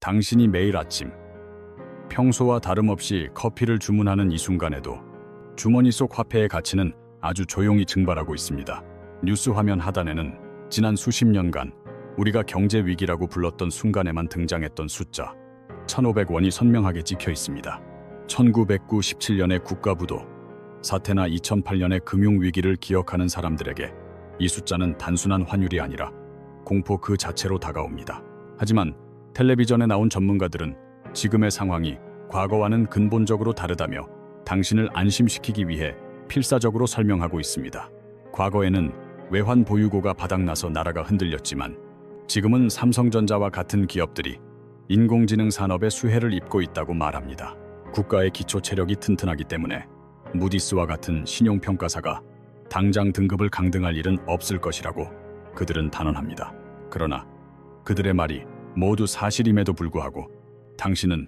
당신이 매일 아침 평소와 다름없이 커피를 주문하는 이 순간에도 주머니 속 화폐의 가치는 아주 조용히 증발하고 있습니다. 뉴스 화면 하단에는 지난 수십 년간 우리가 경제 위기라고 불렀던 순간에만 등장했던 숫자 1,500원이 선명하게 찍혀 있습니다. 1997년의 국가부도 사태나 2008년의 금융위기를 기억하는 사람들에게 이 숫자는 단순한 환율이 아니라 공포 그 자체로 다가옵니다. 하지만 텔레비전에 나온 전문가들은 지금의 상황이 과거와는 근본적으로 다르다며 당신을 안심시키기 위해 필사적으로 설명하고 있습니다. 과거에는 외환 보유고가 바닥나서 나라가 흔들렸지만 지금은 삼성전자와 같은 기업들이 인공지능 산업의 수혜를 입고 있다고 말합니다. 국가의 기초 체력이 튼튼하기 때문에 무디스와 같은 신용평가사가 당장 등급을 강등할 일은 없을 것이라고 그들은 단언합니다. 그러나 그들의 말이 모두 사실임에도 불구하고 당신은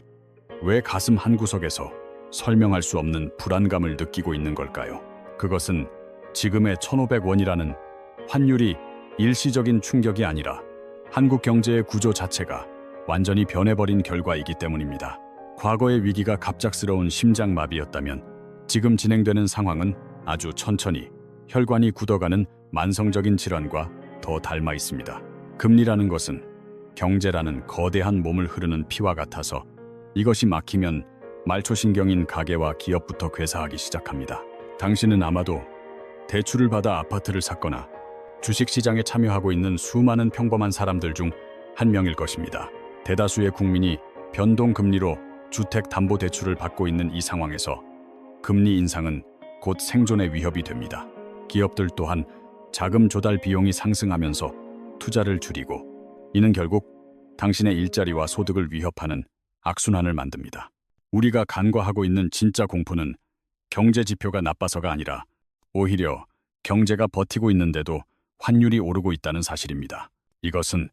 왜 가슴 한구석에서 설명할 수 없는 불안감을 느끼고 있는 걸까요? 그것은 지금의 1,500원이라는 환율이 일시적인 충격이 아니라 한국 경제의 구조 자체가 완전히 변해버린 결과이기 때문입니다. 과거의 위기가 갑작스러운 심장마비였다면 지금 진행되는 상황은 아주 천천히 혈관이 굳어가는 만성적인 질환과 더 닮아 있습니다. 금리라는 것은 경제라는 거대한 몸을 흐르는 피와 같아서 이것이 막히면 말초신경인 가게와 기업부터 괴사하기 시작합니다. 당신은 아마도 대출을 받아 아파트를 샀거나 주식시장에 참여하고 있는 수많은 평범한 사람들 중 한 명일 것입니다. 대다수의 국민이 변동금리로 주택담보대출을 받고 있는 이 상황에서 금리 인상은 곧 생존의 위협이 됩니다. 기업들 또한 자금 조달 비용이 상승하면서 투자를 줄이고 이는 결국 당신의 일자리와 소득을 위협하는 악순환을 만듭니다. 우리가 간과하고 있는 진짜 공포는 경제 지표가 나빠서가 아니라 오히려 경제가 버티고 있는데도 환율이 오르고 있다는 사실입니다. 이것은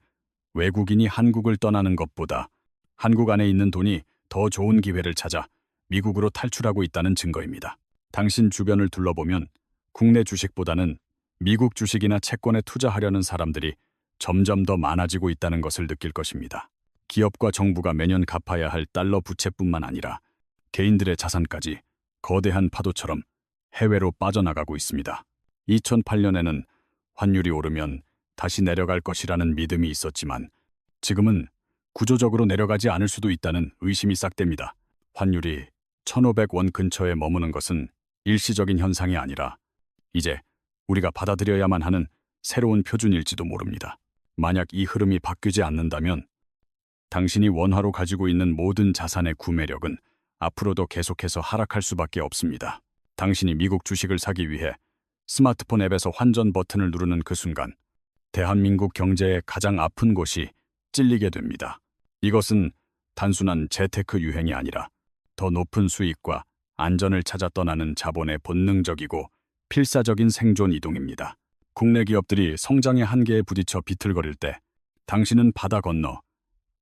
외국인이 한국을 떠나는 것보다 한국 안에 있는 돈이 더 좋은 기회를 찾아 미국으로 탈출하고 있다는 증거입니다. 당신 주변을 둘러보면 국내 주식보다는 미국 주식이나 채권에 투자하려는 사람들이 점점 더 많아지고 있다는 것을 느낄 것입니다. 기업과 정부가 매년 갚아야 할 달러 부채뿐만 아니라 개인들의 자산까지 거대한 파도처럼 해외로 빠져나가고 있습니다. 2008년에는 환율이 오르면 다시 내려갈 것이라는 믿음이 있었지만 지금은 구조적으로 내려가지 않을 수도 있다는 의심이 싹됩니다. 환율이 1,500원 근처에 머무는 것은 일시적인 현상이 아니라 이제 우리가 받아들여야만 하는 새로운 표준일지도 모릅니다. 만약 이 흐름이 바뀌지 않는다면 당신이 원화로 가지고 있는 모든 자산의 구매력은 앞으로도 계속해서 하락할 수밖에 없습니다. 당신이 미국 주식을 사기 위해 스마트폰 앱에서 환전 버튼을 누르는 그 순간 대한민국 경제의 가장 아픈 곳이 찔리게 됩니다. 이것은 단순한 재테크 유행이 아니라 더 높은 수익과 안전을 찾아 떠나는 자본의 본능적이고 필사적인 생존 이동입니다. 국내 기업들이 성장의 한계에 부딪혀 비틀거릴 때 당신은 바다 건너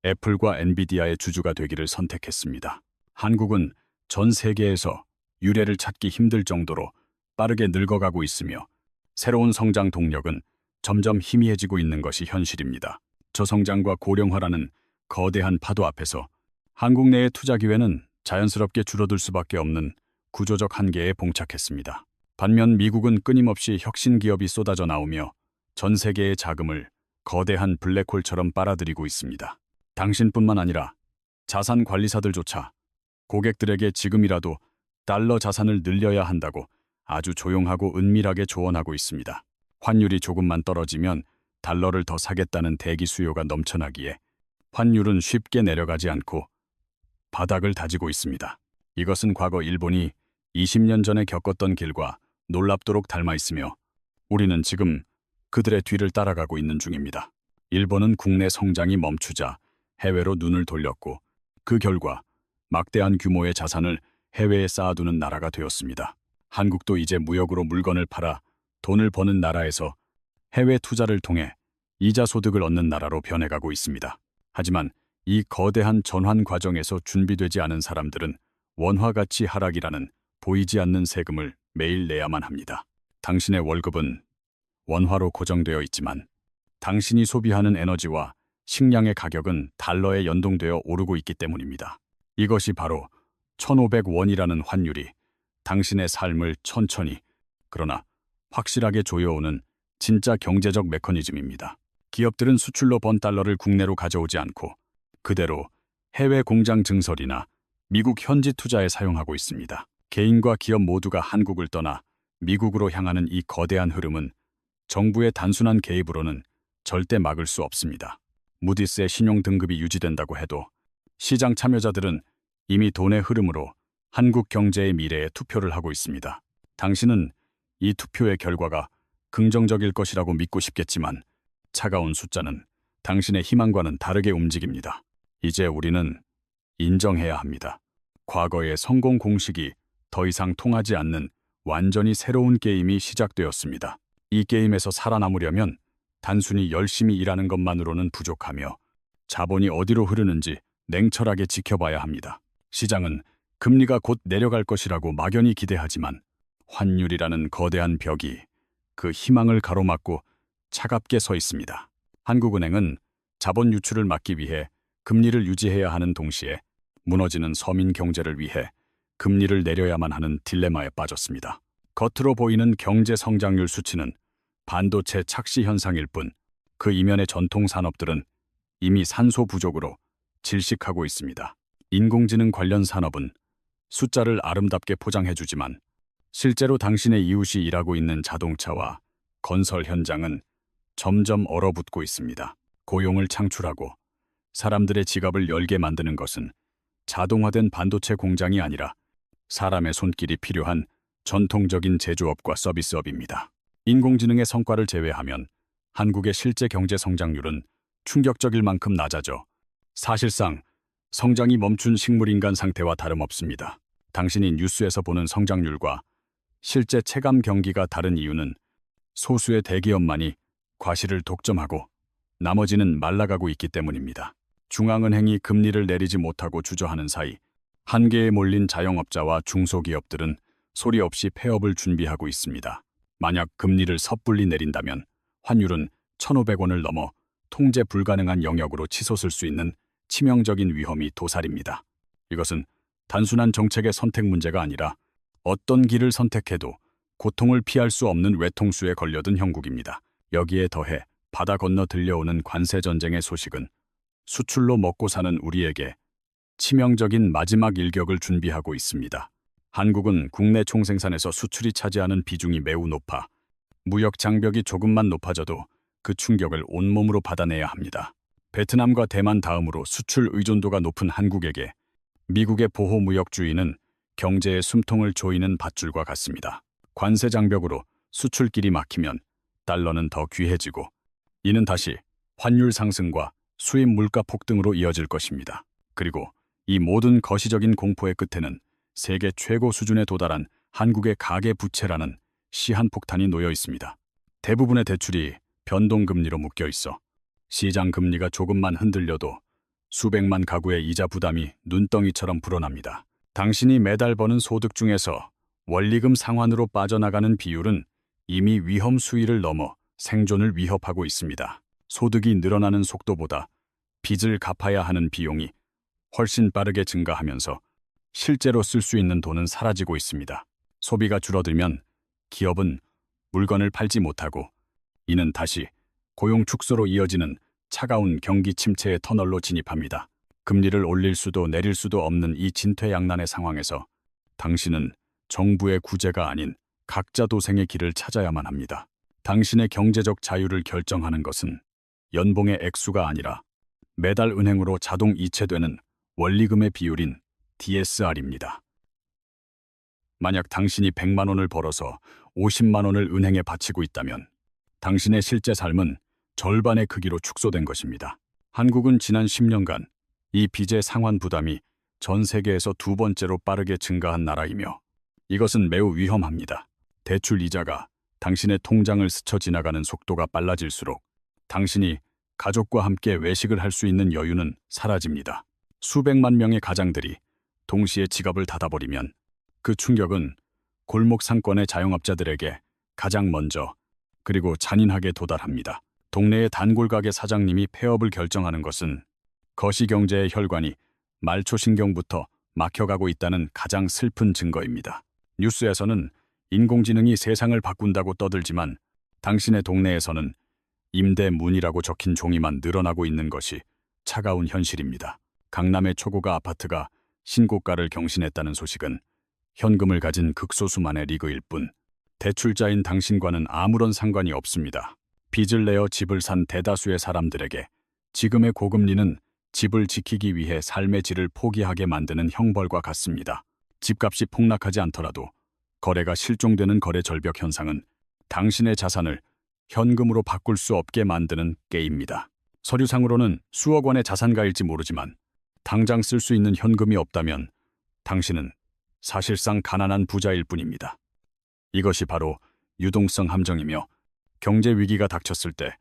애플과 엔비디아의 주주가 되기를 선택했습니다. 한국은 전 세계에서 유례를 찾기 힘들 정도로 빠르게 늙어가고 있으며 새로운 성장 동력은 점점 희미해지고 있는 것이 현실입니다. 저성장과 고령화라는 거대한 파도 앞에서 한국 내의 투자 기회는 자연스럽게 줄어들 수밖에 없는 구조적 한계에 봉착했습니다. 반면 미국은 끊임없이 혁신 기업이 쏟아져 나오며 전 세계의 자금을 거대한 블랙홀처럼 빨아들이고 있습니다. 당신뿐만 아니라 자산 관리사들조차 고객들에게 지금이라도 달러 자산을 늘려야 한다고 아주 조용하고 은밀하게 조언하고 있습니다. 환율이 조금만 떨어지면 달러를 더 사겠다는 대기 수요가 넘쳐나기에 환율은 쉽게 내려가지 않고 바닥을 다지고 있습니다. 이것은 과거 일본이 20년 전에 겪었던 길과 놀랍도록 닮아 있으며 우리는 지금 그들의 뒤를 따라가고 있는 중입니다. 일본은 국내 성장이 멈추자 해외로 눈을 돌렸고 그 결과 막대한 규모의 자산을 해외에 쌓아두는 나라가 되었습니다. 한국도 이제 무역으로 물건을 팔아 돈을 버는 나라에서 해외 투자를 통해 이자 소득을 얻는 나라로 변해가고 있습니다. 하지만 이 거대한 전환 과정에서 준비되지 않은 사람들은 원화 가치 하락이라는 보이지 않는 세금을 매일 내야만 합니다. 당신의 월급은 원화로 고정되어 있지만 당신이 소비하는 에너지와 식량의 가격은 달러에 연동되어 오르고 있기 때문입니다. 이것이 바로 1,500원이라는 환율이 당신의 삶을 천천히 그러나 확실하게 조여오는 진짜 경제적 메커니즘입니다. 기업들은 수출로 번 달러를 국내로 가져오지 않고 그대로 해외 공장 증설이나 미국 현지 투자에 사용하고 있습니다. 개인과 기업 모두가 한국을 떠나 미국으로 향하는 이 거대한 흐름은 정부의 단순한 개입으로는 절대 막을 수 없습니다. 무디스의 신용 등급이 유지된다고 해도 시장 참여자들은 이미 돈의 흐름으로 한국 경제의 미래에 투표를 하고 있습니다. 당신은 이 투표의 결과가 긍정적일 것이라고 믿고 싶겠지만 차가운 숫자는 당신의 희망과는 다르게 움직입니다. 이제 우리는 인정해야 합니다. 과거의 성공 공식이 더 이상 통하지 않는 완전히 새로운 게임이 시작되었습니다. 이 게임에서 살아남으려면 단순히 열심히 일하는 것만으로는 부족하며 자본이 어디로 흐르는지 냉철하게 지켜봐야 합니다. 시장은 금리가 곧 내려갈 것이라고 막연히 기대하지만 환율이라는 거대한 벽이 그 희망을 가로막고 차갑게 서 있습니다. 한국은행은 자본 유출을 막기 위해 금리를 유지해야 하는 동시에 무너지는 서민 경제를 위해 금리를 내려야만 하는 딜레마에 빠졌습니다. 겉으로 보이는 경제 성장률 수치는 반도체 착시 현상일 뿐 그 이면의 전통 산업들은 이미 산소 부족으로 질식하고 있습니다. 인공지능 관련 산업은 숫자를 아름답게 포장해주지만 실제로 당신의 이웃이 일하고 있는 자동차와 건설 현장은 점점 얼어붙고 있습니다. 고용을 창출하고 사람들의 지갑을 열게 만드는 것은 자동화된 반도체 공장이 아니라 사람의 손길이 필요한 전통적인 제조업과 서비스업입니다. 인공지능의 성과를 제외하면 한국의 실제 경제 성장률은 충격적일 만큼 낮아져 사실상 성장이 멈춘 식물인간 상태와 다름없습니다. 당신이 뉴스에서 보는 성장률과 실제 체감 경기가 다른 이유는 소수의 대기업만이 과실을 독점하고 나머지는 말라가고 있기 때문입니다. 중앙은행이 금리를 내리지 못하고 주저하는 사이 한계에 몰린 자영업자와 중소기업들은 소리 없이 폐업을 준비하고 있습니다. 만약 금리를 섣불리 내린다면 환율은 1,500원을 넘어 통제 불가능한 영역으로 치솟을 수 있는 치명적인 위험이 도사립니다. 이것은 단순한 정책의 선택 문제가 아니라 어떤 길을 선택해도 고통을 피할 수 없는 외통수에 걸려든 형국입니다. 여기에 더해 바다 건너 들려오는 관세 전쟁의 소식은 수출로 먹고 사는 우리에게 치명적인 마지막 일격을 준비하고 있습니다. 한국은 국내 총생산에서 수출이 차지하는 비중이 매우 높아 무역 장벽이 조금만 높아져도 그 충격을 온몸으로 받아내야 합니다. 베트남과 대만 다음으로 수출 의존도가 높은 한국에게 미국의 보호 무역주의는 경제의 숨통을 조이는 밧줄과 같습니다. 관세 장벽으로 수출길이 막히면 달러는 더 귀해지고 이는 다시 환율 상승과 수입 물가 폭등으로 이어질 것입니다. 그리고 이 모든 거시적인 공포의 끝에는 세계 최고 수준에 도달한 한국의 가계 부채라는 시한폭탄이 놓여 있습니다. 대부분의 대출이 변동금리로 묶여 있어 시장 금리가 조금만 흔들려도 수백만 가구의 이자 부담이 눈덩이처럼 불어납니다. 당신이 매달 버는 소득 중에서 원리금 상환으로 빠져나가는 비율은 이미 위험 수위를 넘어 생존을 위협하고 있습니다. 소득이 늘어나는 속도보다 빚을 갚아야 하는 비용이 훨씬 빠르게 증가하면서 실제로 쓸 수 있는 돈은 사라지고 있습니다. 소비가 줄어들면 기업은 물건을 팔지 못하고 이는 다시 고용 축소로 이어지는 차가운 경기 침체의 터널로 진입합니다. 금리를 올릴 수도 내릴 수도 없는 이 진퇴양난의 상황에서 당신은 정부의 구제가 아닌 각자 도생의 길을 찾아야만 합니다. 당신의 경제적 자유를 결정하는 것은 연봉의 액수가 아니라 매달 은행으로 자동 이체되는 원리금의 비율인 DSR입니다. 만약 당신이 100만 원을 벌어서 50만 원을 은행에 바치고 있다면 당신의 실제 삶은 절반의 크기로 축소된 것입니다. 한국은 지난 10년간 이 빚의 상환 부담이 전 세계에서 두 번째로 빠르게 증가한 나라이며 이것은 매우 위험합니다. 대출 이자가 당신의 통장을 스쳐 지나가는 속도가 빨라질수록 당신이 가족과 함께 외식을 할 수 있는 여유는 사라집니다. 수백만 명의 가장들이 동시에 지갑을 닫아버리면 그 충격은 골목 상권의 자영업자들에게 가장 먼저 그리고 잔인하게 도달합니다. 동네의 단골 가게 사장님이 폐업을 결정하는 것은 거시경제의 혈관이 말초신경부터 막혀가고 있다는 가장 슬픈 증거입니다. 뉴스에서는 인공지능이 세상을 바꾼다고 떠들지만 당신의 동네에서는 임대문이라고 적힌 종이만 늘어나고 있는 것이 차가운 현실입니다. 강남의 초고가 아파트가 신고가를 경신했다는 소식은 현금을 가진 극소수만의 리그일 뿐 대출자인 당신과는 아무런 상관이 없습니다. 빚을 내어 집을 산 대다수의 사람들에게 지금의 고금리는 집을 지키기 위해 삶의 질을 포기하게 만드는 형벌과 같습니다. 집값이 폭락하지 않더라도 거래가 실종되는 거래 절벽 현상은 당신의 자산을 현금으로 바꿀 수 없게 만드는 깨입니다. 서류상으로는 수억 원의 자산가일지 모르지만 당장 쓸 수 있는 현금이 없다면 당신은 사실상 가난한 부자일 뿐입니다. 이것이 바로 유동성 함정이며 경제 위기가 닥쳤을 때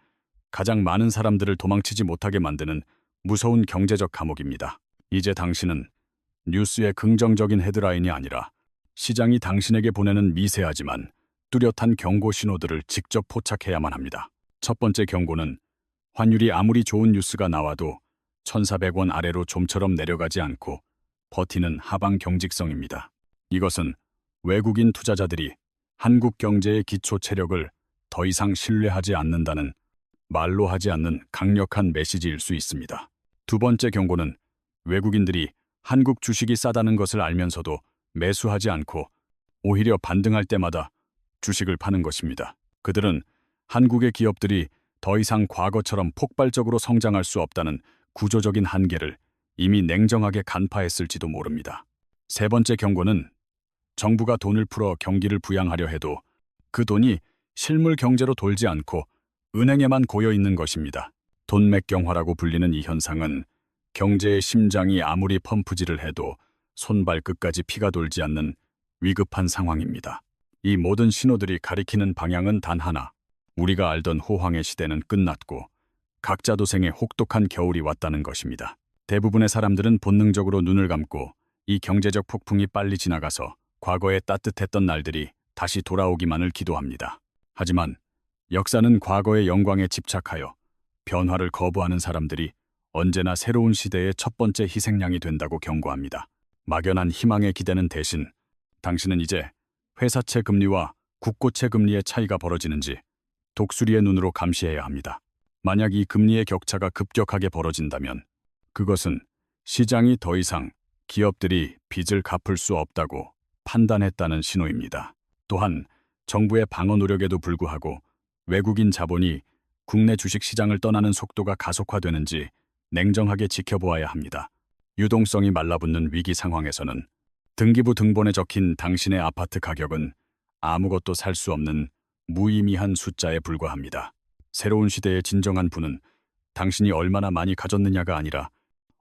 가장 많은 사람들을 도망치지 못하게 만드는 무서운 경제적 감옥입니다. 이제 당신은 뉴스의 긍정적인 헤드라인이 아니라 시장이 당신에게 보내는 미세하지만 뚜렷한 경고 신호들을 직접 포착해야만 합니다. 첫 번째 경고는 환율이 아무리 좋은 뉴스가 나와도 1,400원 아래로 좀처럼 내려가지 않고 버티는 하방 경직성입니다. 이것은 외국인 투자자들이 한국 경제의 기초 체력을 더 이상 신뢰하지 않는다는 말로 하지 않는 강력한 메시지일 수 있습니다. 두 번째 경고는 외국인들이 한국 주식이 싸다는 것을 알면서도 매수하지 않고 오히려 반등할 때마다 주식을 파는 것입니다. 그들은 한국의 기업들이 더 이상 과거처럼 폭발적으로 성장할 수 없다는 구조적인 한계를 이미 냉정하게 간파했을지도 모릅니다. 세 번째 경고는 정부가 돈을 풀어 경기를 부양하려 해도 그 돈이 실물 경제로 돌지 않고 은행에만 고여 있는 것입니다. 돈맥경화라고 불리는 이 현상은 경제의 심장이 아무리 펌프질을 해도 손발 끝까지 피가 돌지 않는 위급한 상황입니다. 이 모든 신호들이 가리키는 방향은 단 하나. 우리가 알던 호황의 시대는 끝났고 각자 도생의 혹독한 겨울이 왔다는 것입니다. 대부분의 사람들은 본능적으로 눈을 감고 이 경제적 폭풍이 빨리 지나가서 과거의 따뜻했던 날들이 다시 돌아오기만을 기도합니다. 하지만 역사는 과거의 영광에 집착하여 변화를 거부하는 사람들이 언제나 새로운 시대의 첫 번째 희생양이 된다고 경고합니다. 막연한 희망에 기대는 대신 당신은 이제 회사채 금리와 국고채 금리의 차이가 벌어지는지 독수리의 눈으로 감시해야 합니다. 만약 이 금리의 격차가 급격하게 벌어진다면 그것은 시장이 더 이상 기업들이 빚을 갚을 수 없다고 판단했다는 신호입니다. 또한 정부의 방어 노력에도 불구하고 외국인 자본이 국내 주식시장을 떠나는 속도가 가속화되는지 냉정하게 지켜보아야 합니다. 유동성이 말라붙는 위기 상황에서는 등기부 등본에 적힌 당신의 아파트 가격은 아무것도 살 수 없는 무의미한 숫자에 불과합니다. 새로운 시대의 진정한 부는 당신이 얼마나 많이 가졌느냐가 아니라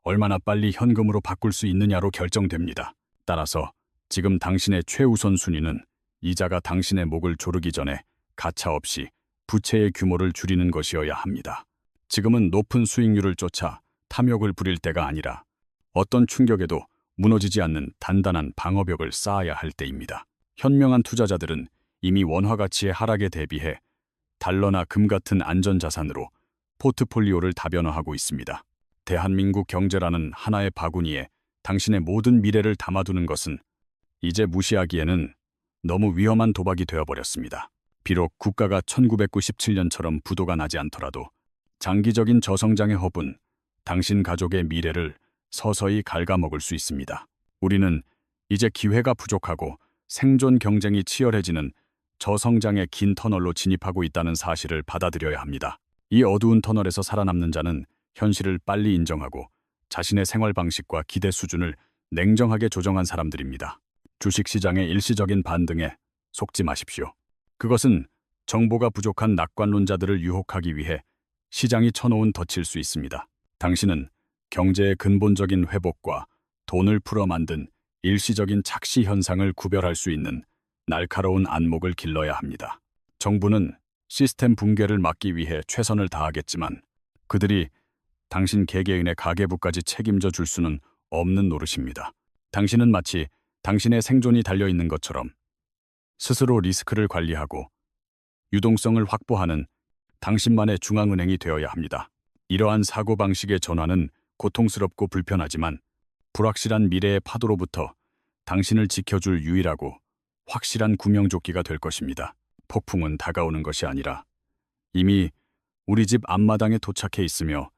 얼마나 빨리 현금으로 바꿀 수 있느냐로 결정됩니다. 따라서 지금 당신의 최우선 순위는 이자가 당신의 목을 조르기 전에 가차없이 부채의 규모를 줄이는 것이어야 합니다. 지금은 높은 수익률을 쫓아 탐욕을 부릴 때가 아니라 어떤 충격에도 무너지지 않는 단단한 방어벽을 쌓아야 할 때입니다. 현명한 투자자들은 이미 원화 가치의 하락에 대비해 달러나 금 같은 안전자산으로 포트폴리오를 다변화하고 있습니다. 대한민국 경제라는 하나의 바구니에 당신의 모든 미래를 담아두는 것은 이제 무시하기에는 너무 위험한 도박이 되어버렸습니다. 비록 국가가 1997년처럼 부도가 나지 않더라도 장기적인 저성장의 허분, 당신 가족의 미래를 서서히 갉아먹을 수 있습니다. 우리는 이제 기회가 부족하고 생존 경쟁이 치열해지는 저성장의 긴 터널로 진입하고 있다는 사실을 받아들여야 합니다. 이 어두운 터널에서 살아남는 자는 현실을 빨리 인정하고 자신의 생활 방식과 기대 수준을 냉정하게 조정한 사람들입니다. 주식시장의 일시적인 반등에 속지 마십시오. 그것은 정보가 부족한 낙관론자들을 유혹하기 위해 시장이 쳐놓은 덫일 수 있습니다. 당신은 경제의 근본적인 회복과 돈을 풀어 만든 일시적인 착시 현상을 구별할 수 있는 날카로운 안목을 길러야 합니다. 정부는 시스템 붕괴를 막기 위해 최선을 다하겠지만 그들이 당신 개개인의 가계부까지 책임져 줄 수는 없는 노릇입니다. 당신은 마치 당신의 생존이 달려있는 것처럼 스스로 리스크를 관리하고 유동성을 확보하는 당신만의 중앙은행이 되어야 합니다. 이러한 사고방식의 전환은 고통스럽고 불편하지만 불확실한 미래의 파도로부터 당신을 지켜줄 유일하고 확실한 구명조끼가 될 것입니다. 폭풍은 다가오는 것이 아니라 이미 우리 집 앞마당에 도착해 있으며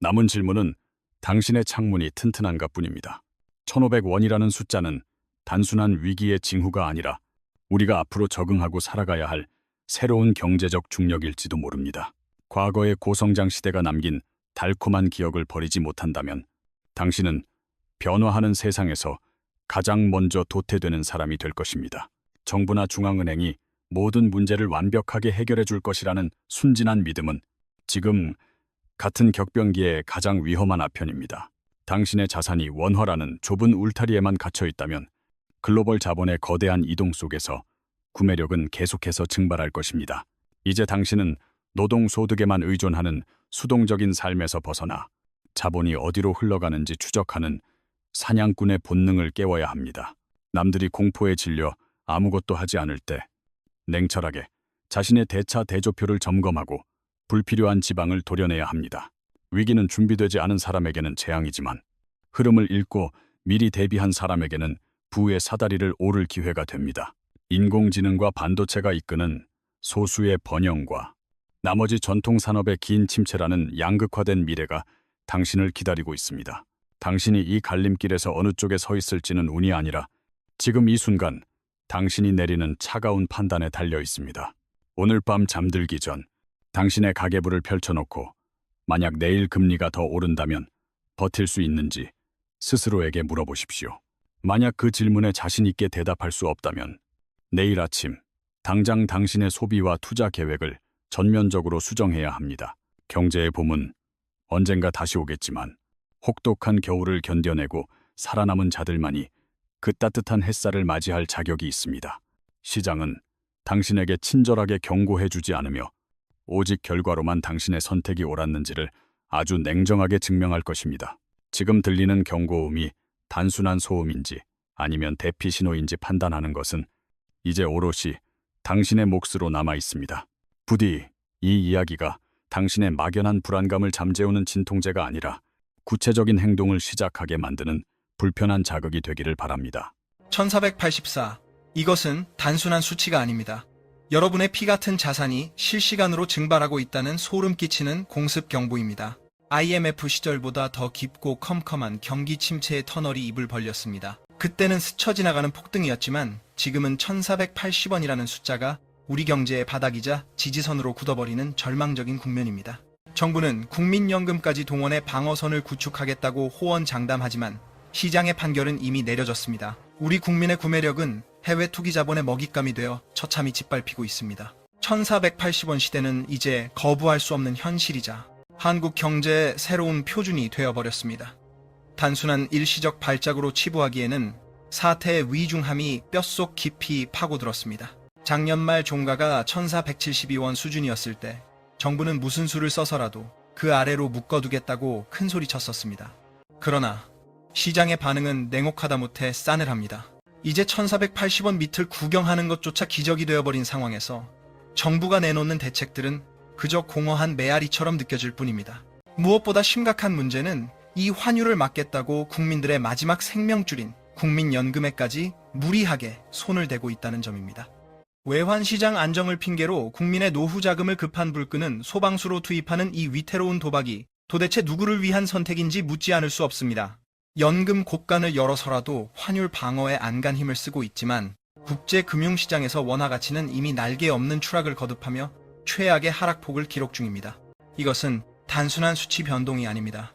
남은 질문은 당신의 창문이 튼튼한가 뿐입니다. 1500원이라는 숫자는 단순한 위기의 징후가 아니라 우리가 앞으로 적응하고 살아가야 할 새로운 경제적 중력일지도 모릅니다. 과거의 고성장 시대가 남긴 달콤한 기억을 버리지 못한다면 당신은 변화하는 세상에서 가장 먼저 도태되는 사람이 될 것입니다. 정부나 중앙은행이 모든 문제를 완벽하게 해결해 줄 것이라는 순진한 믿음은 지금 같은 격변기의 가장 위험한 아편입니다. 당신의 자산이 원화라는 좁은 울타리에만 갇혀 있다면 글로벌 자본의 거대한 이동 속에서 구매력은 계속해서 증발할 것입니다. 이제 당신은 노동소득에만 의존하는 수동적인 삶에서 벗어나 자본이 어디로 흘러가는지 추적하는 사냥꾼의 본능을 깨워야 합니다. 남들이 공포에 질려 아무것도 하지 않을 때 냉철하게 자신의 대차 대조표를 점검하고 불필요한 지방을 도려내야 합니다. 위기는 준비되지 않은 사람에게는 재앙이지만 흐름을 읽고 미리 대비한 사람에게는 부의 사다리를 오를 기회가 됩니다. 인공지능과 반도체가 이끄는 소수의 번영과 나머지 전통 산업의 긴 침체라는 양극화된 미래가 당신을 기다리고 있습니다. 당신이 이 갈림길에서 어느 쪽에 서 있을지는 운이 아니라 지금 이 순간 당신이 내리는 차가운 판단에 달려 있습니다. 오늘 밤 잠들기 전 당신의 가계부를 펼쳐놓고 만약 내일 금리가 더 오른다면 버틸 수 있는지 스스로에게 물어보십시오. 만약 그 질문에 자신 있게 대답할 수 없다면 내일 아침 당장 당신의 소비와 투자 계획을 전면적으로 수정해야 합니다. 경제의 봄은 언젠가 다시 오겠지만 혹독한 겨울을 견뎌내고 살아남은 자들만이 그 따뜻한 햇살을 맞이할 자격이 있습니다. 시장은 당신에게 친절하게 경고해주지 않으며 오직 결과로만 당신의 선택이 옳았는지를 아주 냉정하게 증명할 것입니다. 지금 들리는 경고음이 단순한 소음인지 아니면 대피 신호인지 판단하는 것은 이제 오롯이 당신의 몫으로 남아 있습니다. 부디 이 이야기가 당신의 막연한 불안감을 잠재우는 진통제가 아니라 구체적인 행동을 시작하게 만드는 불편한 자극이 되기를 바랍니다. 1484. 이것은 단순한 수치가 아닙니다. 여러분의 피 같은 자산이 실시간으로 증발하고 있다는 소름 끼치는 공습 경보입니다. IMF 시절보다 더 깊고 컴컴한 경기 침체의 터널이 입을 벌렸습니다. 그때는 스쳐 지나가는 폭등이었지만 지금은 1480원이라는 숫자가 우리 경제의 바닥이자 지지선으로 굳어버리는 절망적인 국면입니다. 정부는 국민연금까지 동원해 방어선을 구축하겠다고 호언장담하지만 시장의 판결은 이미 내려졌습니다. 우리 국민의 구매력은 해외 투기 자본의 먹잇감이 되어 처참히 짓밟히고 있습니다. 1480원 시대는 이제 거부할 수 없는 현실이자 한국 경제의 새로운 표준이 되어버렸습니다. 단순한 일시적 발작으로 치부하기에는 사태의 위중함이 뼛속 깊이 파고들었습니다. 작년 말 종가가 1472원 수준이었을 때 정부는 무슨 수를 써서라도 그 아래로 묶어두겠다고 큰소리 쳤었습니다. 그러나 시장의 반응은 냉혹하다 못해 싸늘합니다. 이제 1480원 밑을 구경하는 것조차 기적이 되어버린 상황에서 정부가 내놓는 대책들은 그저 공허한 메아리처럼 느껴질 뿐입니다. 무엇보다 심각한 문제는 이 환율을 막겠다고 국민들의 마지막 생명줄인 국민연금에까지 무리하게 손을 대고 있다는 점입니다. 외환시장 안정을 핑계로 국민의 노후 자금을 급한 불 끄는 소방수로 투입하는 이 위태로운 도박이 도대체 누구를 위한 선택인지 묻지 않을 수 없습니다. 연금 곳간을 열어서라도 환율 방어에 안간 힘을 쓰고 있지만 국제 금융시장에서 원화 가치는 이미 날개 없는 추락을 거듭하며 최악의 하락폭을 기록 중입니다. 이것은 단순한 수치 변동이 아닙니다.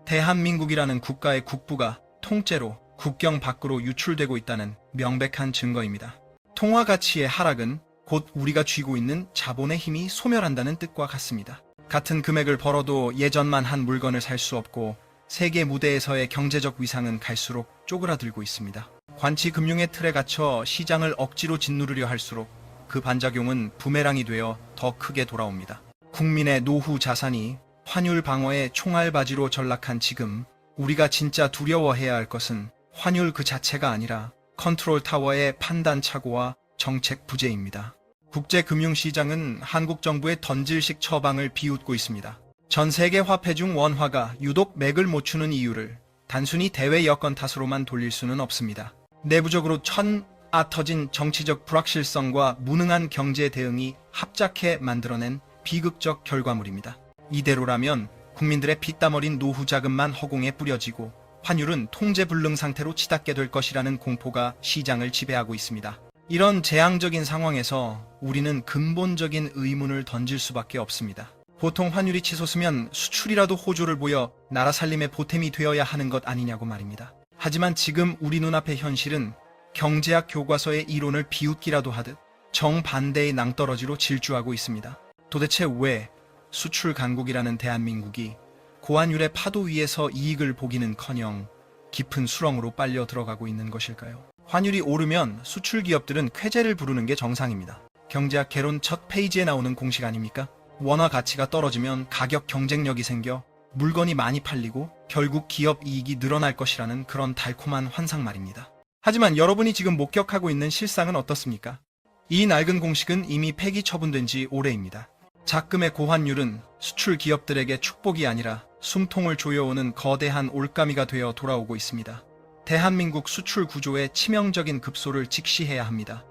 대한민국이라는 국가의 국부가 통째로 국경 밖으로 유출되고 있다는 명백한 증거입니다. 통화 가치의 하락은 곧 우리가 쥐고 있는 자본의 힘이 소멸한다는 뜻과 같습니다. 같은 금액을 벌어도 예전만 한 물건을 살 수 없고 세계 무대에서의 경제적 위상은 갈수록 쪼그라들고 있습니다. 관치 금융의 틀에 갇혀 시장을 억지로 짓누르려 할수록 그 반작용은 부메랑이 되어 더 크게 돌아옵니다. 국민의 노후 자산이 환율 방어의 총알바지로 전락한 지금 우리가 진짜 두려워해야 할 것은 환율 그 자체가 아니라 컨트롤 타워의 판단 착오와 정책 부재입니다. 국제금융시장은 한국 정부의 던질식 처방을 비웃고 있습니다. 전 세계 화폐 중 원화가 유독 맥을 못 추는 이유를 단순히 대외 여건 탓으로만 돌릴 수는 없습니다. 내부적으로 터진 정치적 불확실성과 무능한 경제 대응이 합작해 만들어낸 비극적 결과물입니다. 이대로라면 국민들의 피땀 어린 노후 자금만 허공에 뿌려지고 환율은 통제불능 상태로 치닫게 될 것이라는 공포가 시장을 지배하고 있습니다. 이런 재앙적인 상황에서 우리는 근본적인 의문을 던질 수밖에 없습니다. 보통 환율이 치솟으면 수출이라도 호조를 보여 나라 살림의 보탬이 되어야 하는 것 아니냐고 말입니다. 하지만 지금 우리 눈앞의 현실은 경제학 교과서의 이론을 비웃기라도 하듯 정반대의 낭떠러지로 질주하고 있습니다. 도대체 왜 수출 강국이라는 대한민국이 고환율의 파도 위에서 이익을 보기는커녕 깊은 수렁으로 빨려 들어가고 있는 것일까요? 환율이 오르면 수출 기업들은 쾌재를 부르는 게 정상입니다. 경제학 개론 첫 페이지에 나오는 공식 아닙니까? 원화 가치가 떨어지면 가격 경쟁력이 생겨 물건이 많이 팔리고 결국 기업 이익이 늘어날 것이라는 그런 달콤한 환상 말입니다. 하지만 여러분이 지금 목격하고 있는 실상은 어떻습니까? 이 낡은 공식은 이미 폐기 처분된 지 오래입니다. 작금의 고환율은 수출 기업들에게 축복이 아니라 숨통을 조여오는 거대한 올가미가 되어 돌아오고 있습니다. 대한민국 수출 구조의 치명적인 급소를 직시해야 합니다.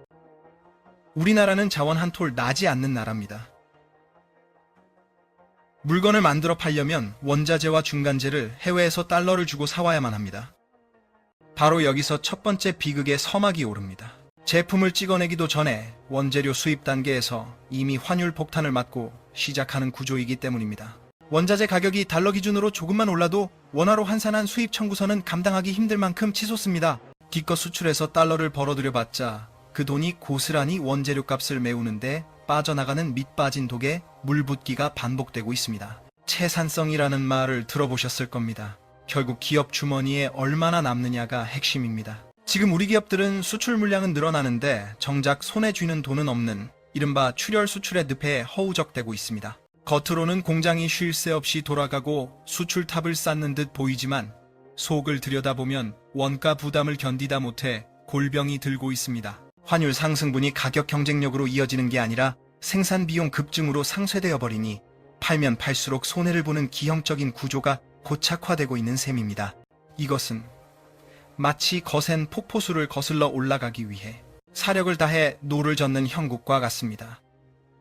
우리나라는 자원 한 톨 나지 않는 나라입니다. 물건을 만들어 팔려면 원자재와 중간재를 해외에서 달러를 주고 사와야만 합니다. 바로 여기서 첫 번째 비극의 서막이 오릅니다. 제품을 찍어내기도 전에 원재료 수입 단계에서 이미 환율 폭탄을 맞고 시작하는 구조이기 때문입니다. 원자재 가격이 달러 기준으로 조금만 올라도 원화로 환산한 수입 청구서는 감당하기 힘들 만큼 치솟습니다. 기껏 수출해서 달러를 벌어들여봤자 그 돈이 고스란히 원재료 값을 메우는데 빠져나가는 밑빠진 독에 물붓기가 반복되고 있습니다. 채산성이라는 말을 들어보셨을 겁니다. 결국 기업 주머니에 얼마나 남느냐가 핵심입니다. 지금 우리 기업들은 수출 물량은 늘어나는데 정작 손에 쥐는 돈은 없는 이른바 출혈 수출의 늪에 허우적대고 있습니다. 겉으로는 공장이 쉴 새 없이 돌아가고 수출탑을 쌓는 듯 보이지만 속을 들여다보면 원가 부담을 견디다 못해 골병이 들고 있습니다. 환율 상승분이 가격 경쟁력으로 이어지는 게 아니라 생산 비용 급증으로 상쇄되어 버리니 팔면 팔수록 손해를 보는 기형적인 구조가 고착화되고 있는 셈입니다. 이것은 마치 거센 폭포수를 거슬러 올라가기 위해 사력을 다해 노를 젓는 형국과 같습니다.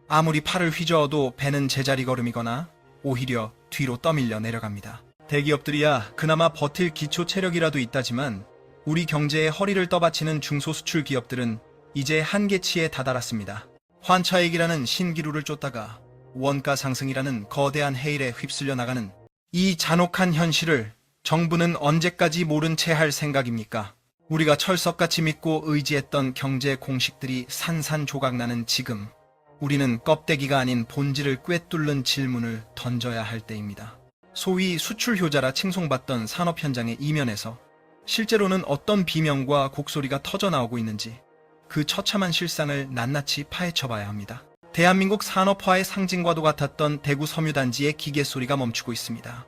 아무리 팔을 휘저어도 배는 제자리 걸음이거나 오히려 뒤로 떠밀려 내려갑니다. 대기업들이야 그나마 버틸 기초 체력이라도 있다지만 우리 경제에 허리를 떠받치는 중소수출 기업들은 이제 한계치에 다다랐습니다. 환차익이라는 신기루를 쫓다가 원가 상승이라는 거대한 해일에 휩쓸려 나가는 이 잔혹한 현실을 정부는 언제까지 모른 채 할 생각입니까? 우리가 철석같이 믿고 의지했던 경제 공식들이 산산조각나는 지금 우리는 껍데기가 아닌 본질을 꿰뚫는 질문을 던져야 할 때입니다. 소위 수출 효자라 칭송받던 산업 현장의 이면에서 실제로는 어떤 비명과 곡소리가 터져나오고 있는지 그 처참한 실상을 낱낱이 파헤쳐봐야 합니다. 대한민국 산업화의 상징과도 같았던 대구 섬유단지의 기계소리가 멈추고 있습니다.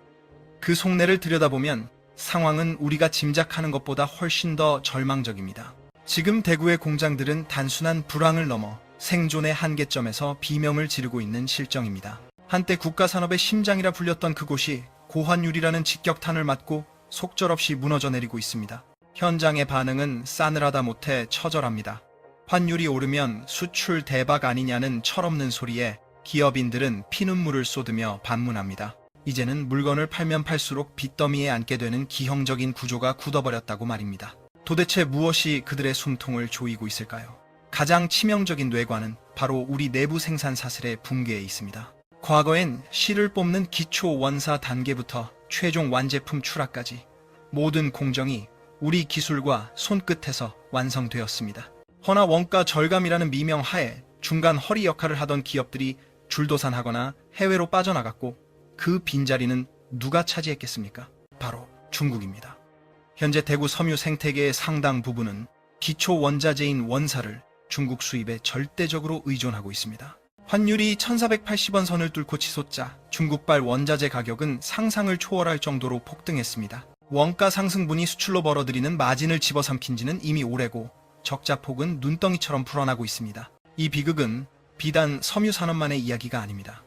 그 속내를 들여다보면 상황은 우리가 짐작하는 것보다 훨씬 더 절망적입니다. 지금 대구의 공장들은 단순한 불황을 넘어 생존의 한계점에서 비명을 지르고 있는 실정입니다. 한때 국가산업의 심장이라 불렸던 그곳이 고환율이라는 직격탄을 맞고 속절없이 무너져 내리고 있습니다. 현장의 반응은 싸늘하다 못해 처절합니다. 환율이 오르면 수출 대박 아니냐는 철없는 소리에 기업인들은 피눈물을 쏟으며 반문합니다. 이제는 물건을 팔면 팔수록 빚더미에 앉게 되는 기형적인 구조가 굳어버렸다고 말입니다. 도대체 무엇이 그들의 숨통을 조이고 있을까요? 가장 치명적인 뇌관은 바로 우리 내부 생산 사슬의 붕괴에 있습니다. 과거엔 실을 뽑는 기초 원사 단계부터 최종 완제품 출하까지 모든 공정이 우리 기술과 손끝에서 완성되었습니다. 허나 원가 절감이라는 미명 하에 중간 허리 역할을 하던 기업들이 줄도산하거나 해외로 빠져나갔고 그 빈자리는 누가 차지했겠습니까? 바로 중국입니다. 현재 대구 섬유 생태계의 상당 부분은 기초 원자재인 원사를 중국 수입에 절대적으로 의존하고 있습니다. 환율이 1480원 선을 뚫고 치솟자 중국발 원자재 가격은 상상을 초월할 정도로 폭등했습니다. 원가 상승분이 수출로 벌어들이는 마진을 집어삼킨 지는 이미 오래고 적자폭은 눈덩이처럼 불어나고 있습니다. 이 비극은 비단 섬유 산업만의 이야기가 아닙니다.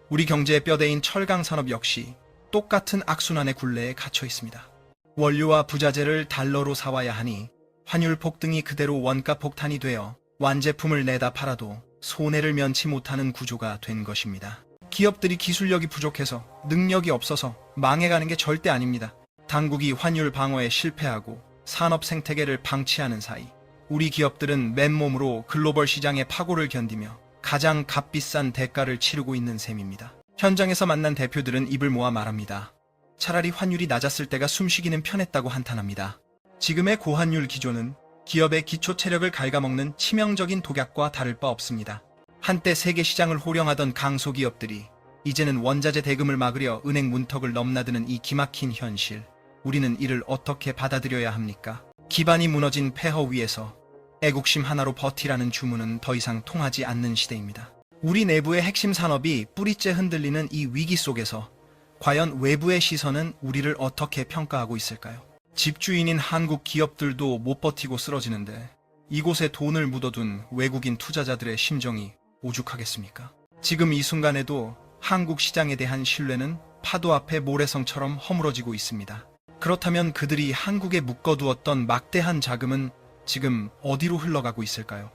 우리 경제의 뼈대인 철강 산업 역시 똑같은 악순환의 굴레에 갇혀 있습니다. 원료와 부자재를 달러로 사와야 하니 환율 폭등이 그대로 원가 폭탄이 되어 완제품을 내다 팔아도 손해를 면치 못하는 구조가 된 것입니다. 기업들이 기술력이 부족해서 능력이 없어서 망해가는 게 절대 아닙니다. 당국이 환율 방어에 실패하고 산업 생태계를 방치하는 사이 우리 기업들은 맨몸으로 글로벌 시장의 파고를 견디며 가장 값비싼 대가를 치르고 있는 셈입니다. 현장에서 만난 대표들은 입을 모아 말합니다. 차라리 환율이 낮았을 때가 숨쉬기는 편했다고 한탄합니다. 지금의 고환율 기조는 기업의 기초 체력을 갉아먹는 치명적인 독약과 다를 바 없습니다. 한때 세계 시장을 호령하던 강소기업들이 이제는 원자재 대금을 막으려 은행 문턱을 넘나드는 이 기막힌 현실. 우리는 이를 어떻게 받아들여야 합니까? 기반이 무너진 폐허 위에서 애국심 하나로 버티라는 주문은 더 이상 통하지 않는 시대입니다. 우리 내부의 핵심 산업이 뿌리째 흔들리는 이 위기 속에서 과연 외부의 시선은 우리를 어떻게 평가하고 있을까요? 집주인인 한국 기업들도 못 버티고 쓰러지는데 이곳에 돈을 묻어둔 외국인 투자자들의 심정이 오죽하겠습니까? 지금 이 순간에도 한국 시장에 대한 신뢰는 파도 앞에 모래성처럼 허물어지고 있습니다. 그렇다면 그들이 한국에 묶어두었던 막대한 자금은 지금 어디로 흘러가고 있을까요?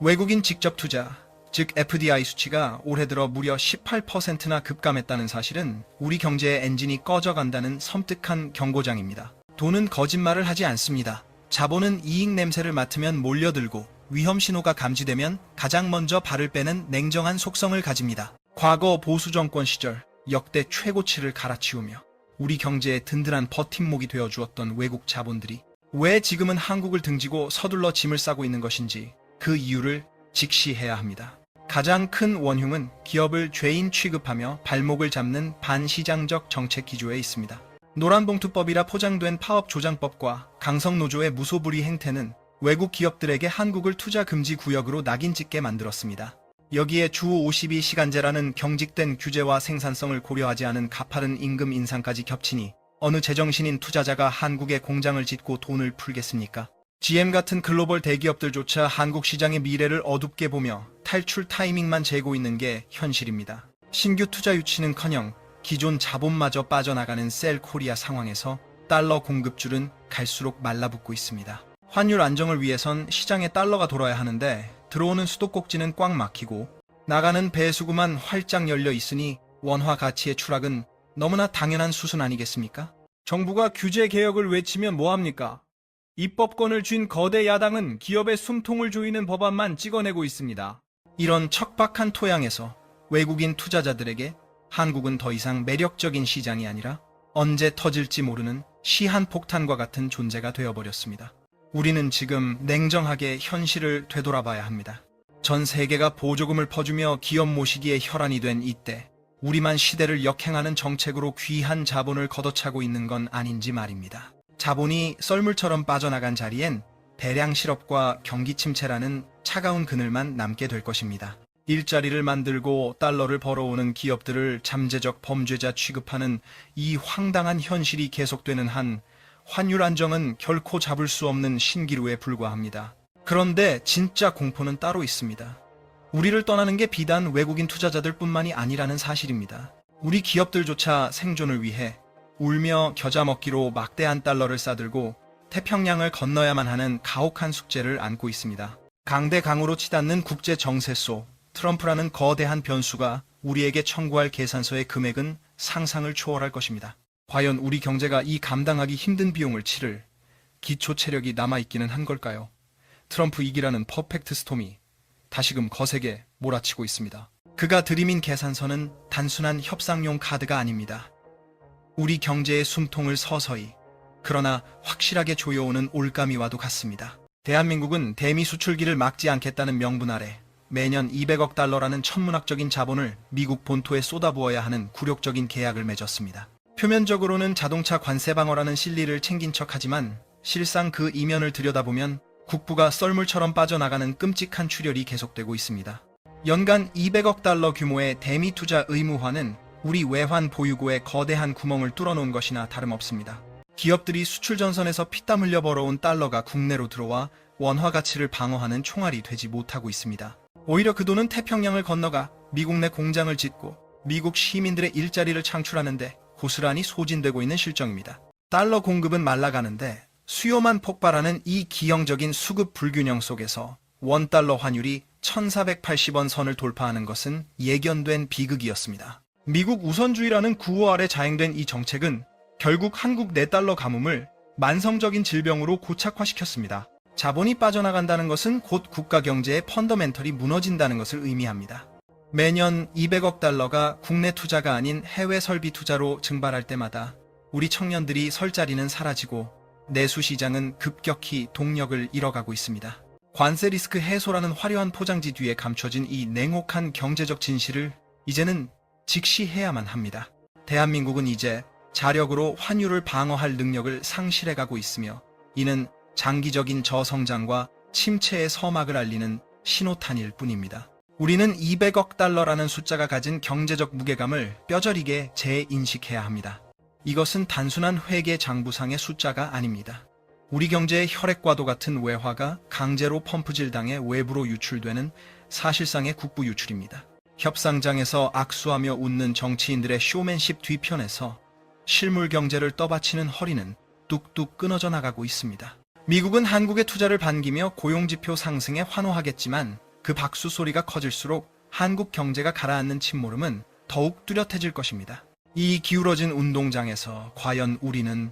외국인 직접 투자, 즉 FDI 수치가 올해 들어 무려 18%나 급감했다는 사실은 우리 경제의 엔진이 꺼져간다는 섬뜩한 경고장입니다. 돈은 거짓말을 하지 않습니다. 자본은 이익 냄새를 맡으면 몰려들고 위험 신호가 감지되면 가장 먼저 발을 빼는 냉정한 속성을 가집니다. 과거 보수 정권 시절 역대 최고치를 갈아치우며 우리 경제의 든든한 버팀목이 되어주었던 외국 자본들이 왜 지금은 한국을 등지고 서둘러 짐을 싸고 있는 것인지 그 이유를 직시해야 합니다. 가장 큰 원흉은 기업을 죄인 취급하며 발목을 잡는 반시장적 정책 기조에 있습니다. 노란봉투법이라 포장된 파업조장법과 강성노조의 무소불위 행태는 외국 기업들에게 한국을 투자 금지 구역으로 낙인 찍게 만들었습니다. 여기에 주 52시간제라는 경직된 규제와 생산성을 고려하지 않은 가파른 임금 인상까지 겹치니 어느 제정신인 투자자가 한국에 공장을 짓고 돈을 풀겠습니까? GM 같은 글로벌 대기업들조차 한국 시장의 미래를 어둡게 보며 탈출 타이밍만 재고 있는 게 현실입니다. 신규 투자 유치는커녕 기존 자본마저 빠져나가는 셀코리아 상황에서 달러 공급줄은 갈수록 말라붙고 있습니다. 환율 안정을 위해선 시장에 달러가 돌아야 하는데 들어오는 수도꼭지는 꽉 막히고 나가는 배수구만 활짝 열려 있으니 원화 가치의 추락은 너무나 당연한 수순 아니겠습니까? 정부가 규제 개혁을 외치면 뭐합니까? 입법권을 쥔 거대 야당은 기업의 숨통을 조이는 법안만 찍어내고 있습니다. 이런 척박한 토양에서 외국인 투자자들에게 한국은 더 이상 매력적인 시장이 아니라 언제 터질지 모르는 시한폭탄과 같은 존재가 되어버렸습니다. 우리는 지금 냉정하게 현실을 되돌아봐야 합니다. 전 세계가 보조금을 퍼주며 기업 모시기에 혈안이 된 이때 우리만 시대를 역행하는 정책으로 귀한 자본을 걷어차고 있는 건 아닌지 말입니다. 자본이 썰물처럼 빠져나간 자리엔 대량 실업과 경기 침체라는 차가운 그늘만 남게 될 것입니다. 일자리를 만들고 달러를 벌어오는 기업들을 잠재적 범죄자 취급하는 이 황당한 현실이 계속되는 한 환율 안정은 결코 잡을 수 없는 신기루에 불과합니다. 그런데 진짜 공포는 따로 있습니다. 우리를 떠나는 게 비단 외국인 투자자들 뿐만이 아니라는 사실입니다. 우리 기업들조차 생존을 위해 울며 겨자 먹기로 막대한 달러를 싸들고 태평양을 건너야만 하는 가혹한 숙제를 안고 있습니다. 강대강으로 치닫는 국제 정세소, 트럼프라는 거대한 변수가 우리에게 청구할 계산서의 금액은 상상을 초월할 것입니다. 과연 우리 경제가 이 감당하기 힘든 비용을 치를 기초 체력이 남아있기는 한 걸까요? 트럼프 이기라는 퍼펙트 스톰이 다시금 거세게 몰아치고 있습니다. 그가 들이민 계산서는 단순한 협상용 카드가 아닙니다. 우리 경제의 숨통을 서서히 그러나 확실하게 조여오는 올가미와도 같습니다. 대한민국은 대미 수출기를 막지 않겠다는 명분 아래 매년 200억 달러라는 천문학적인 자본을 미국 본토에 쏟아부어야 하는 굴욕적인 계약을 맺었습니다. 표면적으로는 자동차 관세 방어라는 실리를 챙긴 척하지만 실상 그 이면을 들여다보면 국부가 썰물처럼 빠져나가는 끔찍한 출혈이 계속되고 있습니다. 연간 200억 달러 규모의 대미 투자 의무화는 우리 외환 보유고에 거대한 구멍을 뚫어놓은 것이나 다름없습니다. 기업들이 수출 전선에서 피땀 흘려 벌어온 달러가 국내로 들어와 원화 가치를 방어하는 총알이 되지 못하고 있습니다. 오히려 그 돈은 태평양을 건너가 미국 내 공장을 짓고 미국 시민들의 일자리를 창출하는데 고스란히 소진되고 있는 실정입니다. 달러 공급은 말라가는데 수요만 폭발하는 이 기형적인 수급 불균형 속에서 원달러 환율이 1480원 선을 돌파하는 것은 예견된 비극이었습니다. 미국 우선주의라는 구호 아래 자행된 이 정책은 결국 한국 내달러 가뭄을 만성적인 질병으로 고착화시켰습니다. 자본이 빠져나간다는 것은 곧 국가 경제의 펀더멘털이 무너진다는 것을 의미합니다. 매년 200억 달러가 국내 투자가 아닌 해외 설비 투자로 증발할 때마다 우리 청년들이 설 자리는 사라지고 내수 시장은 급격히 동력을 잃어가고 있습니다. 관세 리스크 해소라는 화려한 포장지 뒤에 감춰진 이 냉혹한 경제적 진실을 이제는 직시해야만 합니다. 대한민국은 이제 자력으로 환율을 방어할 능력을 상실해가고 있으며 이는 장기적인 저성장과 침체의 서막을 알리는 신호탄일 뿐입니다. 우리는 200억 달러라는 숫자가 가진 경제적 무게감을 뼈저리게 재인식해야 합니다. 이것은 단순한 회계 장부상의 숫자가 아닙니다. 우리 경제의 혈액과도 같은 외화가 강제로 펌프질당해 외부로 유출되는 사실상의 국부 유출입니다. 협상장에서 악수하며 웃는 정치인들의 쇼맨십 뒤편에서 실물 경제를 떠받치는 허리는 뚝뚝 끊어져 나가고 있습니다. 미국은 한국의 투자를 반기며 고용지표 상승에 환호하겠지만 그 박수 소리가 커질수록 한국 경제가 가라앉는 침몰음은 더욱 뚜렷해질 것입니다. 이 기울어진 운동장에서 과연 우리는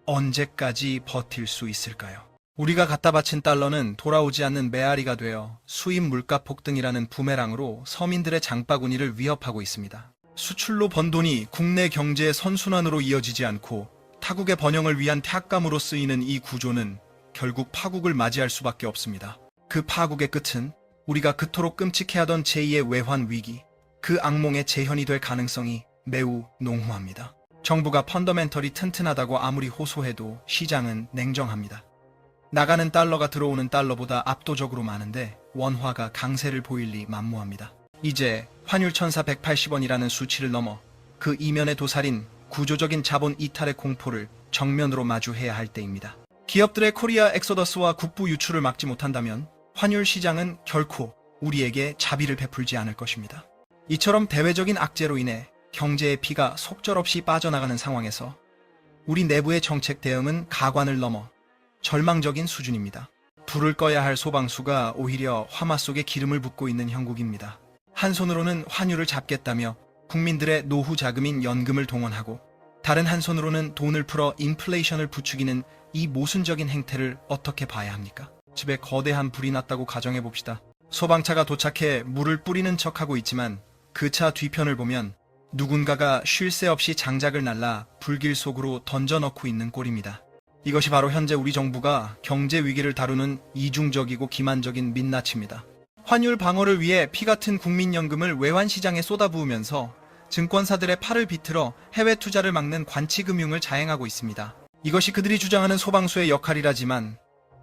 언제까지 버틸 수 있을까요? 우리가 갖다 바친 달러는 돌아오지 않는 메아리가 되어 수입 물가 폭등이라는 부메랑으로 서민들의 장바구니를 위협하고 있습니다. 수출로 번 돈이 국내 경제의 선순환으로 이어지지 않고 타국의 번영을 위한 탁감으로 쓰이는 이 구조는 결국 파국을 맞이할 수밖에 없습니다. 그 파국의 끝은 우리가 그토록 끔찍해하던 제2의 외환 위기, 그 악몽의 재현이 될 가능성이 매우 농후합니다. 정부가 펀더멘털이 튼튼하다고 아무리 호소해도 시장은 냉정합니다. 나가는 달러가 들어오는 달러보다 압도적으로 많은데 원화가 강세를 보일 리 만무합니다. 이제 환율 1480원이라는 수치를 넘어 그 이면에 도사린 구조적인 자본 이탈의 공포를 정면으로 마주해야 할 때입니다. 기업들의 코리아 엑소더스와 국부 유출을 막지 못한다면 환율 시장은 결코 우리에게 자비를 베풀지 않을 것입니다. 이처럼 대외적인 악재로 인해 경제의 피가 속절없이 빠져나가는 상황에서 우리 내부의 정책 대응은 가관을 넘어 절망적인 수준입니다. 불을 꺼야 할 소방수가 오히려 화마 속에 기름을 붓고 있는 형국입니다. 한 손으로는 환율을 잡겠다며 국민들의 노후 자금인 연금을 동원하고 다른 한 손으로는 돈을 풀어 인플레이션을 부추기는 이 모순적인 행태를 어떻게 봐야 합니까? 집에 거대한 불이 났다고 가정해봅시다. 소방차가 도착해 물을 뿌리는 척하고 있지만 그 차 뒤편을 보면 누군가가 쉴 새 없이 장작을 날라 불길 속으로 던져넣고 있는 꼴입니다. 이것이 바로 현재 우리 정부가 경제 위기를 다루는 이중적이고 기만적인 민낯입니다. 환율 방어를 위해 피같은 국민연금을 외환시장에 쏟아부으면서 증권사들의 팔을 비틀어 해외 투자를 막는 관치금융을 자행하고 있습니다. 이것이 그들이 주장하는 소방수의 역할이라지만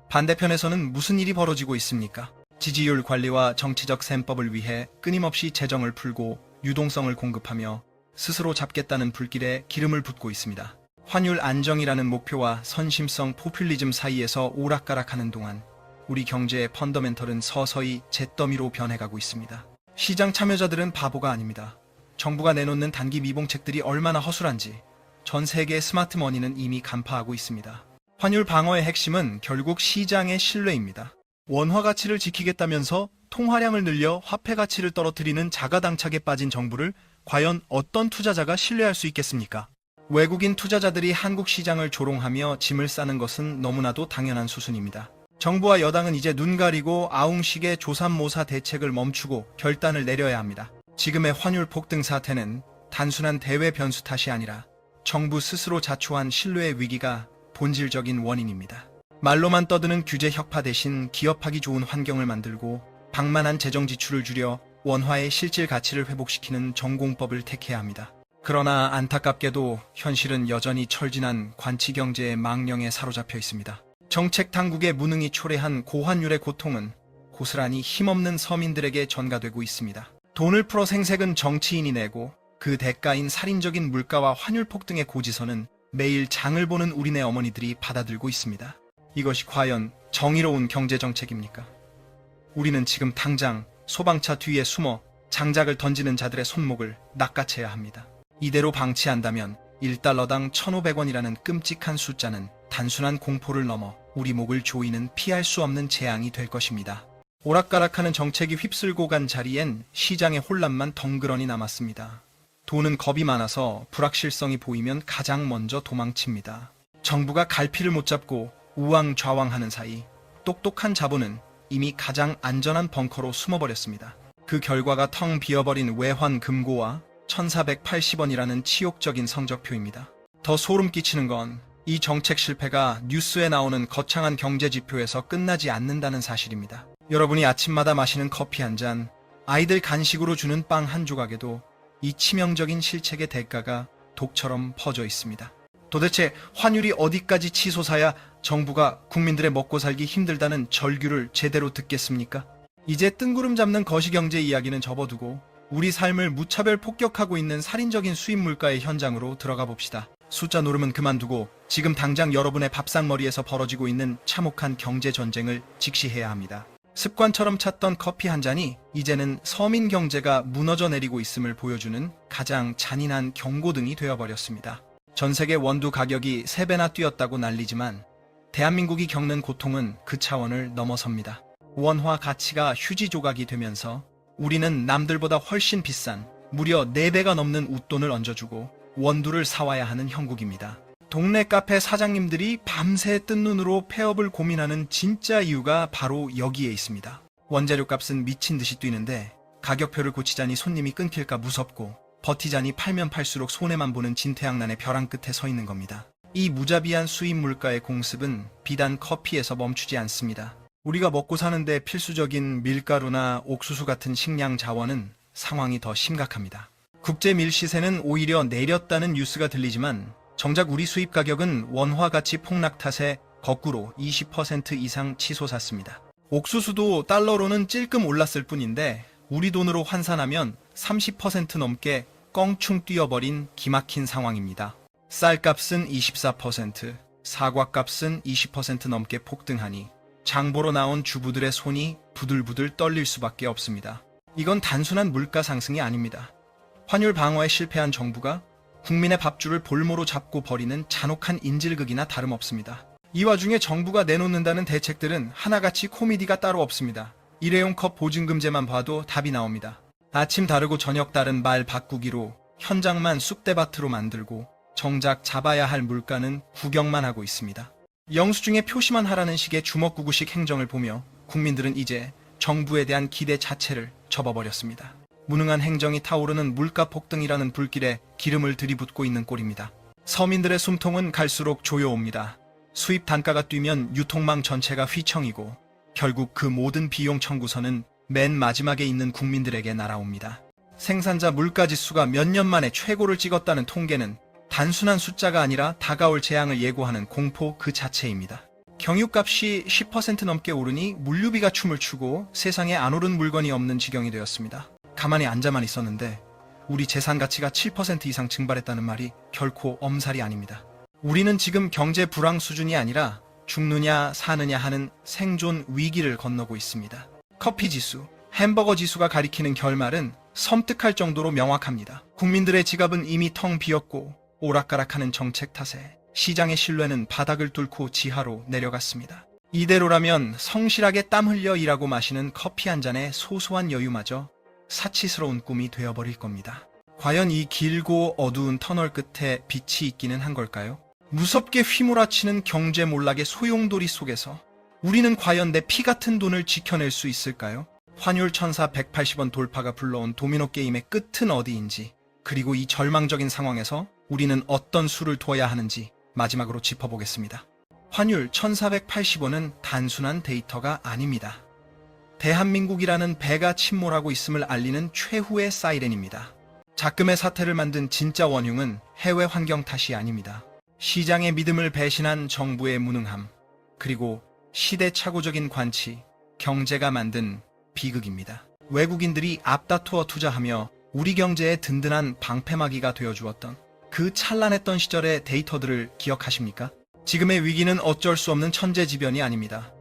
반대편에서는 무슨 일이 벌어지고 있습니까? 지지율 관리와 정치적 셈법을 위해 끊임없이 재정을 풀고 유동성을 공급하며 스스로 잡겠다는 불길에 기름을 붓고 있습니다. 환율 안정이라는 목표와 선심성 포퓰리즘 사이에서 오락가락하는 동안 우리 경제의 펀더멘털은 서서히 잿더미로 변해가고 있습니다. 시장 참여자들은 바보가 아닙니다. 정부가 내놓는 단기 미봉책들이 얼마나 허술한지 전 세계의 스마트머니는 이미 간파하고 있습니다. 환율 방어의 핵심은 결국 시장의 신뢰입니다. 원화 가치를 지키겠다면서 통화량을 늘려 화폐 가치를 떨어뜨리는 자가당착에 빠진 정부를 과연 어떤 투자자가 신뢰할 수 있겠습니까? 외국인 투자자들이 한국 시장을 조롱하며 짐을 싸는 것은 너무나도 당연한 수순입니다. 정부와 여당은 이제 눈 가리고 아웅식의 조삼모사 대책을 멈추고 결단을 내려야 합니다. 지금의 환율 폭등 사태는 단순한 대외 변수 탓이 아니라 정부 스스로 자초한 신뢰의 위기가 본질적인 원인입니다. 말로만 떠드는 규제 혁파 대신 기업하기 좋은 환경을 만들고 방만한 재정 지출을 줄여 원화의 실질 가치를 회복시키는 전공법을 택해야 합니다. 그러나 안타깝게도 현실은 여전히 철진한 관치 경제의 망령에 사로잡혀 있습니다. 정책 당국의 무능이 초래한 고환율의 고통은 고스란히 힘없는 서민들에게 전가되고 있습니다. 돈을 풀어 생색은 정치인이 내고 그 대가인 살인적인 물가와 환율 폭등의 고지서는 매일 장을 보는 우리네 어머니들이 받아들고 있습니다. 이것이 과연 정의로운 경제정책입니까? 우리는 지금 당장 소방차 뒤에 숨어 장작을 던지는 자들의 손목을 낚아채야 합니다. 이대로 방치한다면 1달러당 1,500원이라는 끔찍한 숫자는 단순한 공포를 넘어 우리 목을 조이는 피할 수 없는 재앙이 될 것입니다. 오락가락하는 정책이 휩쓸고 간 자리엔 시장의 혼란만 덩그러니 남았습니다. 돈은 겁이 많아서 불확실성이 보이면 가장 먼저 도망칩니다. 정부가 갈피를 못 잡고 우왕좌왕하는 사이 똑똑한 자본은 이미 가장 안전한 벙커로 숨어버렸습니다. 그 결과가 텅 비어버린 외환 금고와 1,480원이라는 치욕적인 성적표입니다. 더 소름 끼치는 건 이 정책 실패가 뉴스에 나오는 거창한 경제 지표에서 끝나지 않는다는 사실입니다. 여러분이 아침마다 마시는 커피 한 잔, 아이들 간식으로 주는 빵 한 조각에도 이 치명적인 실책의 대가가 독처럼 퍼져 있습니다. 도대체 환율이 어디까지 치솟아야 정부가 국민들의 먹고 살기 힘들다는 절규를 제대로 듣겠습니까? 이제 뜬구름 잡는 거시경제 이야기는 접어두고 우리 삶을 무차별 폭격하고 있는 살인적인 수입 물가의 현장으로 들어가 봅시다. 숫자 노름은 그만두고 지금 당장 여러분의 밥상머리에서 벌어지고 있는 참혹한 경제 전쟁을 직시해야 합니다. 습관처럼 찾던 커피 한 잔이 이제는 서민 경제가 무너져 내리고 있음을 보여주는 가장 잔인한 경고등이 되어버렸습니다. 전 세계 원두 가격이 3배나 뛰었다고 난리지만 대한민국이 겪는 고통은 그 차원을 넘어섭니다. 원화 가치가 휴지 조각이 되면서 우리는 남들보다 훨씬 비싼 무려 4배가 넘는 웃돈을 얹어주고 원두를 사와야 하는 형국입니다. 동네 카페 사장님들이 밤새 뜬 눈으로 폐업을 고민하는 진짜 이유가 바로 여기에 있습니다. 원재료 값은 미친 듯이 뛰는데 가격표를 고치자니 손님이 끊길까 무섭고 버티자니 팔면 팔수록 손해만 보는 진퇴양난의 벼랑 끝에 서 있는 겁니다. 이 무자비한 수입 물가의 공습은 비단 커피에서 멈추지 않습니다. 우리가 먹고 사는데 필수적인 밀가루나 옥수수 같은 식량 자원은 상황이 더 심각합니다. 국제 밀 시세는 오히려 내렸다는 뉴스가 들리지만 정작 우리 수입 가격은 원화 가치 폭락 탓에 거꾸로 20% 이상 치솟았습니다. 옥수수도 달러로는 찔끔 올랐을 뿐인데 우리 돈으로 환산하면 30% 넘게 껑충 뛰어버린 기막힌 상황입니다. 쌀값은 24%, 사과값은 20% 넘게 폭등하니 장보러 나온 주부들의 손이 부들부들 떨릴 수밖에 없습니다. 이건 단순한 물가 상승이 아닙니다. 환율 방어에 실패한 정부가 국민의 밥줄을 볼모로 잡고 버리는 잔혹한 인질극이나 다름없습니다. 이 와중에 정부가 내놓는다는 대책들은 하나같이 코미디가 따로 없습니다. 일회용 컵 보증금제만 봐도 답이 나옵니다. 아침 다르고 저녁 다른 말 바꾸기로 현장만 쑥대밭으로 만들고 정작 잡아야 할 물가는 구경만 하고 있습니다. 영수증에 표시만 하라는 식의 주먹구구식 행정을 보며 국민들은 이제 정부에 대한 기대 자체를 접어버렸습니다. 무능한 행정이 타오르는 물가 폭등이라는 불길에 기름을 들이붓고 있는 꼴입니다. 서민들의 숨통은 갈수록 조여옵니다. 수입 단가가 뛰면 유통망 전체가 휘청이고 결국 그 모든 비용 청구서는 맨 마지막에 있는 국민들에게 날아옵니다. 생산자 물가지수가 몇 년 만에 최고를 찍었다는 통계는 단순한 숫자가 아니라 다가올 재앙을 예고하는 공포 그 자체입니다. 경유값이 10% 넘게 오르니 물류비가 춤을 추고 세상에 안 오른 물건이 없는 지경이 되었습니다. 가만히 앉아만 있었는데 우리 재산 가치가 7% 이상 증발했다는 말이 결코 엄살이 아닙니다. 우리는 지금 경제 불황 수준이 아니라 죽느냐 사느냐 하는 생존 위기를 건너고 있습니다. 커피 지수, 햄버거 지수가 가리키는 결말은 섬뜩할 정도로 명확합니다. 국민들의 지갑은 이미 텅 비었고 오락가락하는 정책 탓에 시장의 신뢰는 바닥을 뚫고 지하로 내려갔습니다. 이대로라면 성실하게 땀 흘려 일하고 마시는 커피 한 잔의 소소한 여유마저 사치스러운 꿈이 되어버릴 겁니다. 과연 이 길고 어두운 터널 끝에 빛이 있기는 한 걸까요? 무섭게 휘몰아치는 경제 몰락의 소용돌이 속에서 우리는 과연 내 피 같은 돈을 지켜낼 수 있을까요? 환율 1,480원 돌파가 불러온 도미노 게임의 끝은 어디인지, 그리고 이 절망적인 상황에서 우리는 어떤 수를 둬야 하는지 마지막으로 짚어보겠습니다. 환율 1,480원은 단순한 데이터가 아닙니다. 대한민국이라는 배가 침몰하고 있음을 알리는 최후의 사이렌입니다. 작금의 사태를 만든 진짜 원흉은 해외 환경 탓이 아닙니다. 시장의 믿음을 배신한 정부의 무능함, 그리고 시대착오적인 관치, 경제가 만든 비극입니다. 외국인들이 앞다투어 투자하며 우리 경제의 든든한 방패막이가 되어주었던 그 찬란했던 시절의 데이터들을 기억하십니까? 지금의 위기는 어쩔 수 없는 천재지변이 아닙니다.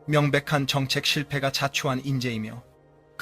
명백한 정책 실패가 자초한 인재이며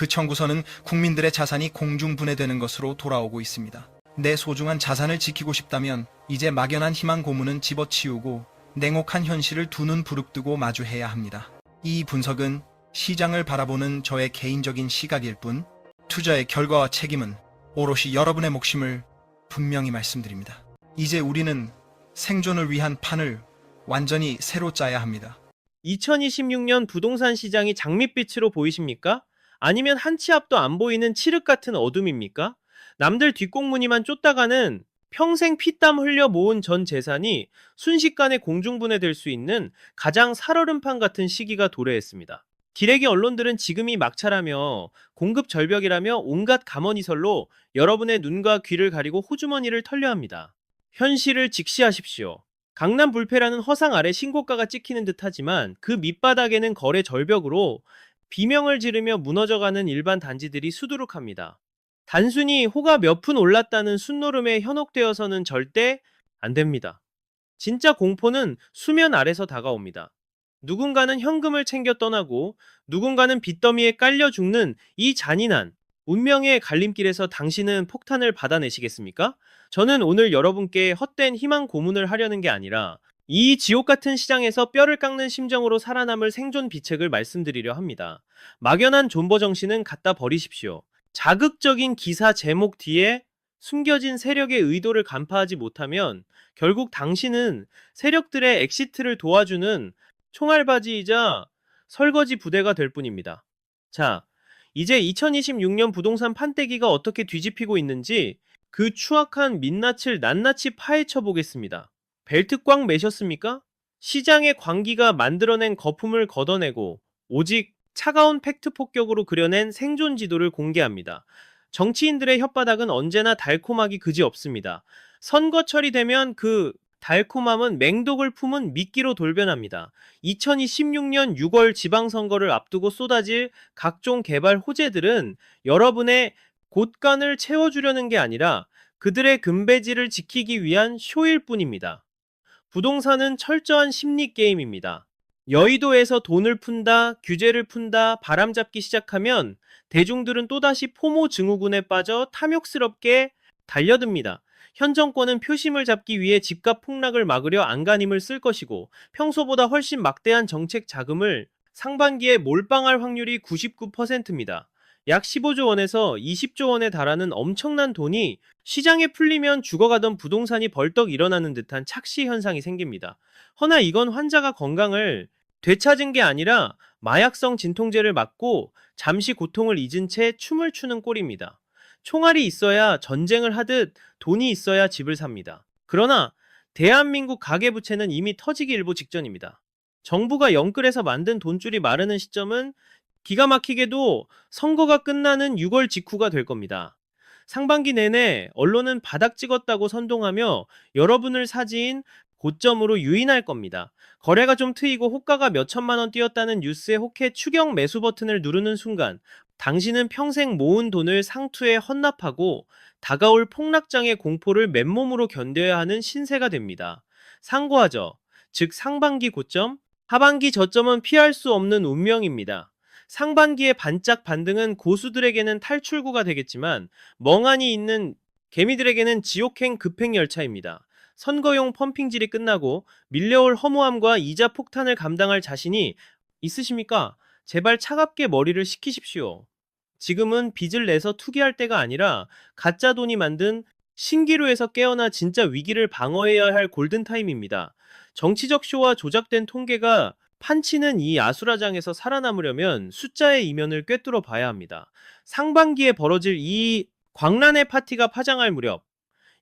그 청구서는 국민들의 자산이 공중분해되는 것으로 돌아오고 있습니다. 내 소중한 자산을 지키고 싶다면 이제 막연한 희망 고문은 집어치우고 냉혹한 현실을 두 눈 부릅뜨고 마주해야 합니다. 이 분석은 시장을 바라보는 저의 개인적인 시각일 뿐 투자의 결과와 책임은 오롯이 여러분의 몫임을 분명히 말씀드립니다. 이제 우리는 생존을 위한 판을 완전히 새로 짜야 합니다. 2026년 부동산 시장이 장밋빛으로 보이십니까? 아니면 한 치 앞도 안 보이는 칠흑 같은 어둠입니까? 남들 뒷공무니만 쫓다가는 평생 피땀 흘려 모은 전 재산이 순식간에 공중분해될 수 있는 가장 살얼음판 같은 시기가 도래했습니다. 기레기 언론들은 지금이 막차라며 공급 절벽이라며 온갖 가머니설로 여러분의 눈과 귀를 가리고 호주머니를 털려합니다. 현실을 직시하십시오. 강남 불패라는 허상 아래 신고가가 찍히는 듯 하지만 그 밑바닥에는 거래 절벽으로 비명을 지르며 무너져가는 일반 단지들이 수두룩합니다. 단순히 호가 몇 푼 올랐다는 순노름에 현혹되어서는 절대 안 됩니다. 진짜 공포는 수면 아래서 다가옵니다. 누군가는 현금을 챙겨 떠나고 누군가는 빚더미에 깔려 죽는 이 잔인한 운명의 갈림길에서 당신은 폭탄을 받아내시겠습니까? 저는 오늘 여러분께 헛된 희망 고문을 하려는 게 아니라 이 지옥 같은 시장에서 뼈를 깎는 심정으로 살아남을 생존 비책을 말씀드리려 합니다. 막연한 존버 정신은 갖다 버리십시오. 자극적인 기사 제목 뒤에 숨겨진 세력의 의도를 간파하지 못하면 결국 당신은 세력들의 엑시트를 도와주는 총알바지이자 설거지 부대가 될 뿐입니다. 자, 이제 2026년 부동산 판때기가 어떻게 뒤집히고 있는지 그 추악한 민낯을 낱낱이 파헤쳐 보겠습니다. 벨트 꽉 매셨습니까? 시장의 광기가 만들어낸 거품을 걷어내고 오직 차가운 팩트 폭격으로 그려낸 생존 지도를 공개합니다. 정치인들의 혓바닥은 언제나 달콤하기 그지없습니다. 선거철이 되면 그 달콤함은 맹독을 품은 미끼로 돌변합니다. 2026년 6월 지방선거를 앞두고 쏟아질 각종 개발 호재들은 여러분의 곳간을 채워주려는 게 아니라 그들의 금배지를 지키기 위한 쇼일 뿐입니다. 부동산은 철저한 심리 게임입니다. 여의도에서 돈을 푼다, 규제를 푼다, 바람잡기 시작하면 대중들은 또다시 포모 증후군에 빠져 탐욕스럽게 달려듭니다. 현 정권은 표심을 잡기 위해 집값 폭락을 막으려 안간힘을 쓸 것이고 평소보다 훨씬 막대한 정책 자금을 상반기에 몰빵할 확률이 99%입니다. 약 15조 원에서 20조 원에 달하는 엄청난 돈이 시장에 풀리면 죽어가던 부동산이 벌떡 일어나는 듯한 착시 현상이 생깁니다. 허나 이건 환자가 건강을 되찾은 게 아니라 마약성 진통제를 맞고 잠시 고통을 잊은 채 춤을 추는 꼴입니다. 총알이 있어야 전쟁을 하듯 돈이 있어야 집을 삽니다. 그러나 대한민국 가계부채는 이미 터지기 일보 직전입니다. 정부가 영끌해서 만든 돈줄이 마르는 시점은 기가 막히게도 선거가 끝나는 6월 직후가 될 겁니다. 상반기 내내 언론은 바닥 찍었다고 선동하며 여러분을 사지인 고점으로 유인할 겁니다. 거래가 좀 트이고 호가가 몇 천만 원 뛰었다는 뉴스에 혹해 추격 매수 버튼을 누르는 순간 당신은 평생 모은 돈을 상투에 헌납하고 다가올 폭락장의 공포를 맨몸으로 견뎌야 하는 신세가 됩니다. 상고하죠. 즉 상반기 고점, 하반기 저점은 피할 수 없는 운명입니다. 상반기의 반짝 반등은 고수들에게는 탈출구가 되겠지만 멍하니 있는 개미들에게는 지옥행 급행열차입니다. 선거용 펌핑질이 끝나고 밀려올 허무함과 이자 폭탄을 감당할 자신이 있으십니까? 제발 차갑게 머리를 식히십시오. 지금은 빚을 내서 투기할 때가 아니라 가짜 돈이 만든 신기루에서 깨어나 진짜 위기를 방어해야 할 골든타임입니다. 정치적 쇼와 조작된 통계가 판치는 이 아수라장에서 살아남으려면 숫자의 이면을 꿰뚫어 봐야 합니다. 상반기에 벌어질 이 광란의 파티가 파장할 무렵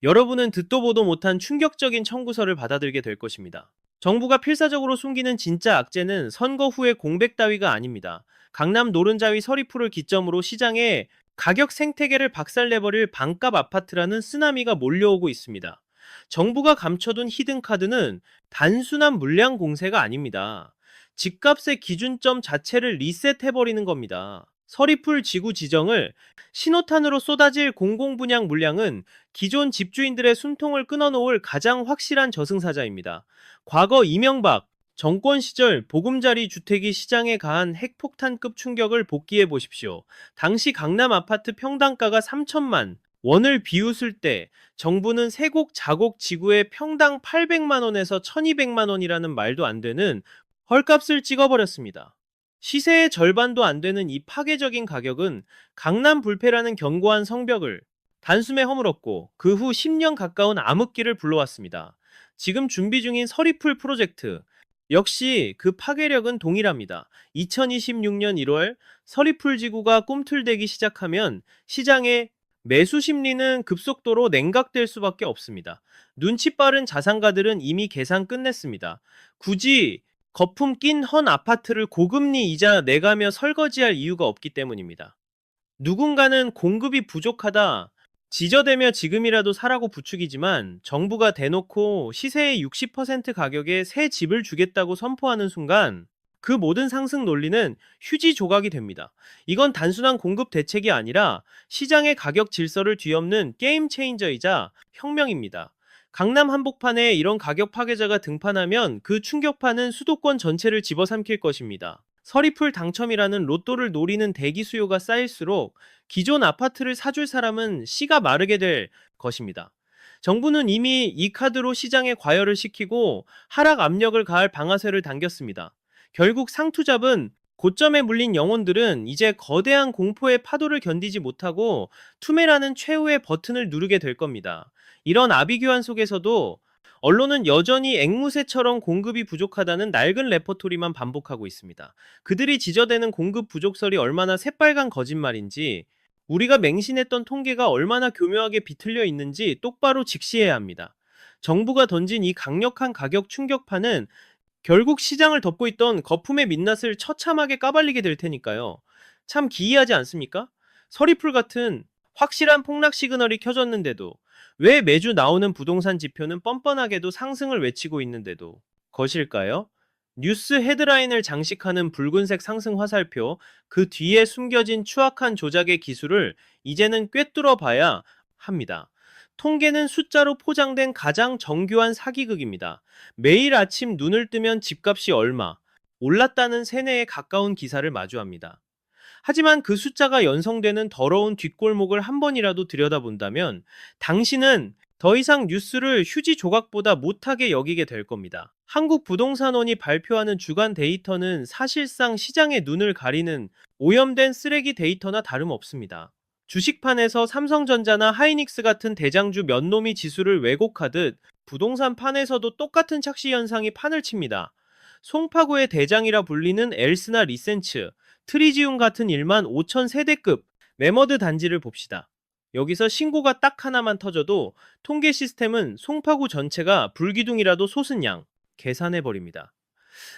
여러분은 듣도 보도 못한 충격적인 청구서를 받아들게 될 것입니다. 정부가 필사적으로 숨기는 진짜 악재는 선거 후의 공백 따위가 아닙니다. 강남 노른자위 서리풀을 기점으로 시장에 가격 생태계를 박살내버릴 반값 아파트라는 쓰나미가 몰려오고 있습니다. 정부가 감춰둔 히든카드는 단순한 물량 공세가 아닙니다. 집값의 기준점 자체를 리셋해버리는 겁니다. 서리풀 지구 지정을 신호탄으로 쏟아질 공공분양 물량은 기존 집주인들의 숨통을 끊어놓을 가장 확실한 저승사자입니다. 과거 이명박, 정권 시절 보금자리 주택이 시장에 가한 핵폭탄급 충격을 복기해 보십시오. 당시 강남 아파트 평당가가 3천만 원을 비웃을 때 정부는 세곡 자곡 지구에 평당 800만 원에서 1200만 원이라는 말도 안 되는 헐값을 찍어버렸습니다. 시세의 절반도 안 되는 이 파괴적인 가격은 강남 불패라는 견고한 성벽을 단숨에 허물었고 그 후 10년 가까운 암흑기를 불러왔습니다. 지금 준비 중인 서리풀 프로젝트 역시 그 파괴력은 동일합니다. 2026년 1월 서리풀 지구가 꿈틀대기 시작하면 시장의 매수 심리는 급속도로 냉각될 수밖에 없습니다. 눈치 빠른 자산가들은 이미 계산 끝냈습니다. 굳이 거품 낀 헌 아파트를 고금리 이자 내가며 설거지할 이유가 없기 때문입니다. 누군가는 공급이 부족하다 지저대며 지금이라도 사라고 부추기지만 정부가 대놓고 시세의 60% 가격에 새 집을 주겠다고 선포하는 순간 그 모든 상승 논리는 휴지 조각이 됩니다. 이건 단순한 공급 대책이 아니라 시장의 가격 질서를 뒤엎는 게임 체인저이자 혁명입니다. 강남 한복판에 이런 가격 파괴자가 등판하면 그 충격파는 수도권 전체를 집어삼킬 것입니다. 서리풀 당첨이라는 로또를 노리는 대기 수요가 쌓일수록 기존 아파트를 사줄 사람은 씨가 마르게 될 것입니다. 정부는 이미 이 카드로 시장에 과열을 시키고 하락 압력을 가할 방아쇠를 당겼습니다. 결국 상투잡은 고점에 물린 영혼들은 이제 거대한 공포의 파도를 견디지 못하고 투매라는 최후의 버튼을 누르게 될 겁니다. 이런 아비규환 속에서도 언론은 여전히 앵무새처럼 공급이 부족하다는 낡은 레퍼토리만 반복하고 있습니다. 그들이 지저대는 공급 부족설이 얼마나 새빨간 거짓말인지 우리가 맹신했던 통계가 얼마나 교묘하게 비틀려 있는지 똑바로 직시해야 합니다. 정부가 던진 이 강력한 가격 충격파는 결국 시장을 덮고 있던 거품의 민낯을 처참하게 까발리게 될 테니까요. 참 기이하지 않습니까? 서리풀 같은 확실한 폭락 시그널이 켜졌는데도 왜 매주 나오는 부동산 지표는 뻔뻔하게도 상승을 외치고 있는데도 것일까요? 뉴스 헤드라인을 장식하는 붉은색 상승 화살표, 그 뒤에 숨겨진 추악한 조작의 기술을 이제는 꿰뚫어 봐야 합니다. 통계는 숫자로 포장된 가장 정교한 사기극입니다. 매일 아침 눈을 뜨면 집값이 얼마 올랐다는 세뇌에 가까운 기사를 마주합니다. 하지만 그 숫자가 연성되는 더러운 뒷골목을 한 번이라도 들여다본다면 당신은 더 이상 뉴스를 휴지 조각보다 못하게 여기게 될 겁니다. 한국부동산원이 발표하는 주간 데이터는 사실상 시장의 눈을 가리는 오염된 쓰레기 데이터나 다름없습니다. 주식판에서 삼성전자나 하이닉스 같은 대장주 몇 놈이 지수를 왜곡하듯 부동산 판에서도 똑같은 착시 현상이 판을 칩니다. 송파구의 대장이라 불리는 엘스나 리센츠, 트리지움 같은 1만 5천 세대급 매머드 단지를 봅시다. 여기서 신고가 딱 하나만 터져도 통계 시스템은 송파구 전체가 불기둥이라도 솟은 양 계산해버립니다.